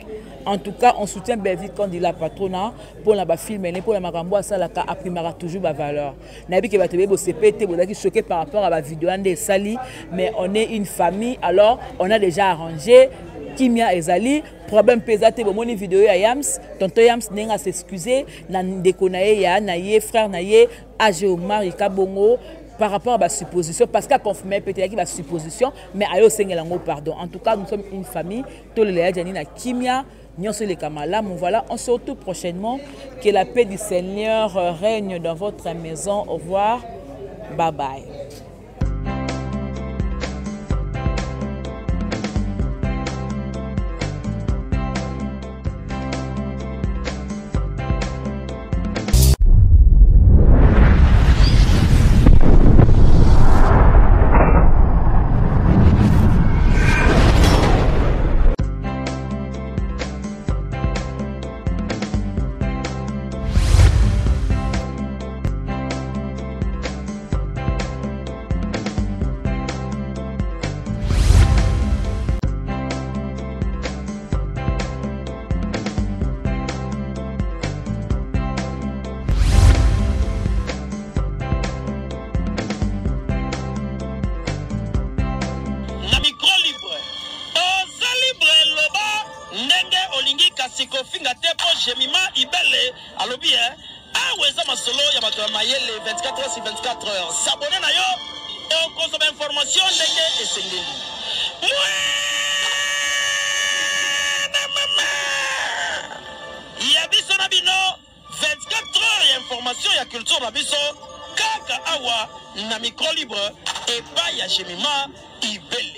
S1: En tout cas, on soutient Belville quand il a patronat pour la film pour la marambo à ça la a primera toujours la valeur. Nabi qui va te bébo CPT, vous êtes choqué par rapport à la vidéo de Sali, mais on est une famille, alors on a déjà arrangé. Kimia ezali problème pesate bo moni vidéo ya Yams tonton Yams nenga s'excuser na ndeko na ye ya na ye frère na ye age Omar Ikabongo par rapport à la supposition parce qu'a confirmé peut-être qu'il va supposition mais ayo sengelango pardon. En tout cas nous sommes une famille to le ya jani na Kimia nyonso le kamala mon voilà on se retrouve prochainement que la paix du Seigneur règne dans votre maison. Au revoir, bye bye.
S5: sikofinga te po Jemima Ibele alobi aweza masolo ya bato ya mayele 24h/24h. S'abonner na yo okozoma information ndenge esengeli. Ya biso na bino 24h ya information ya culture na biso kaka awa na micro libre epai ya Jemima Ibele.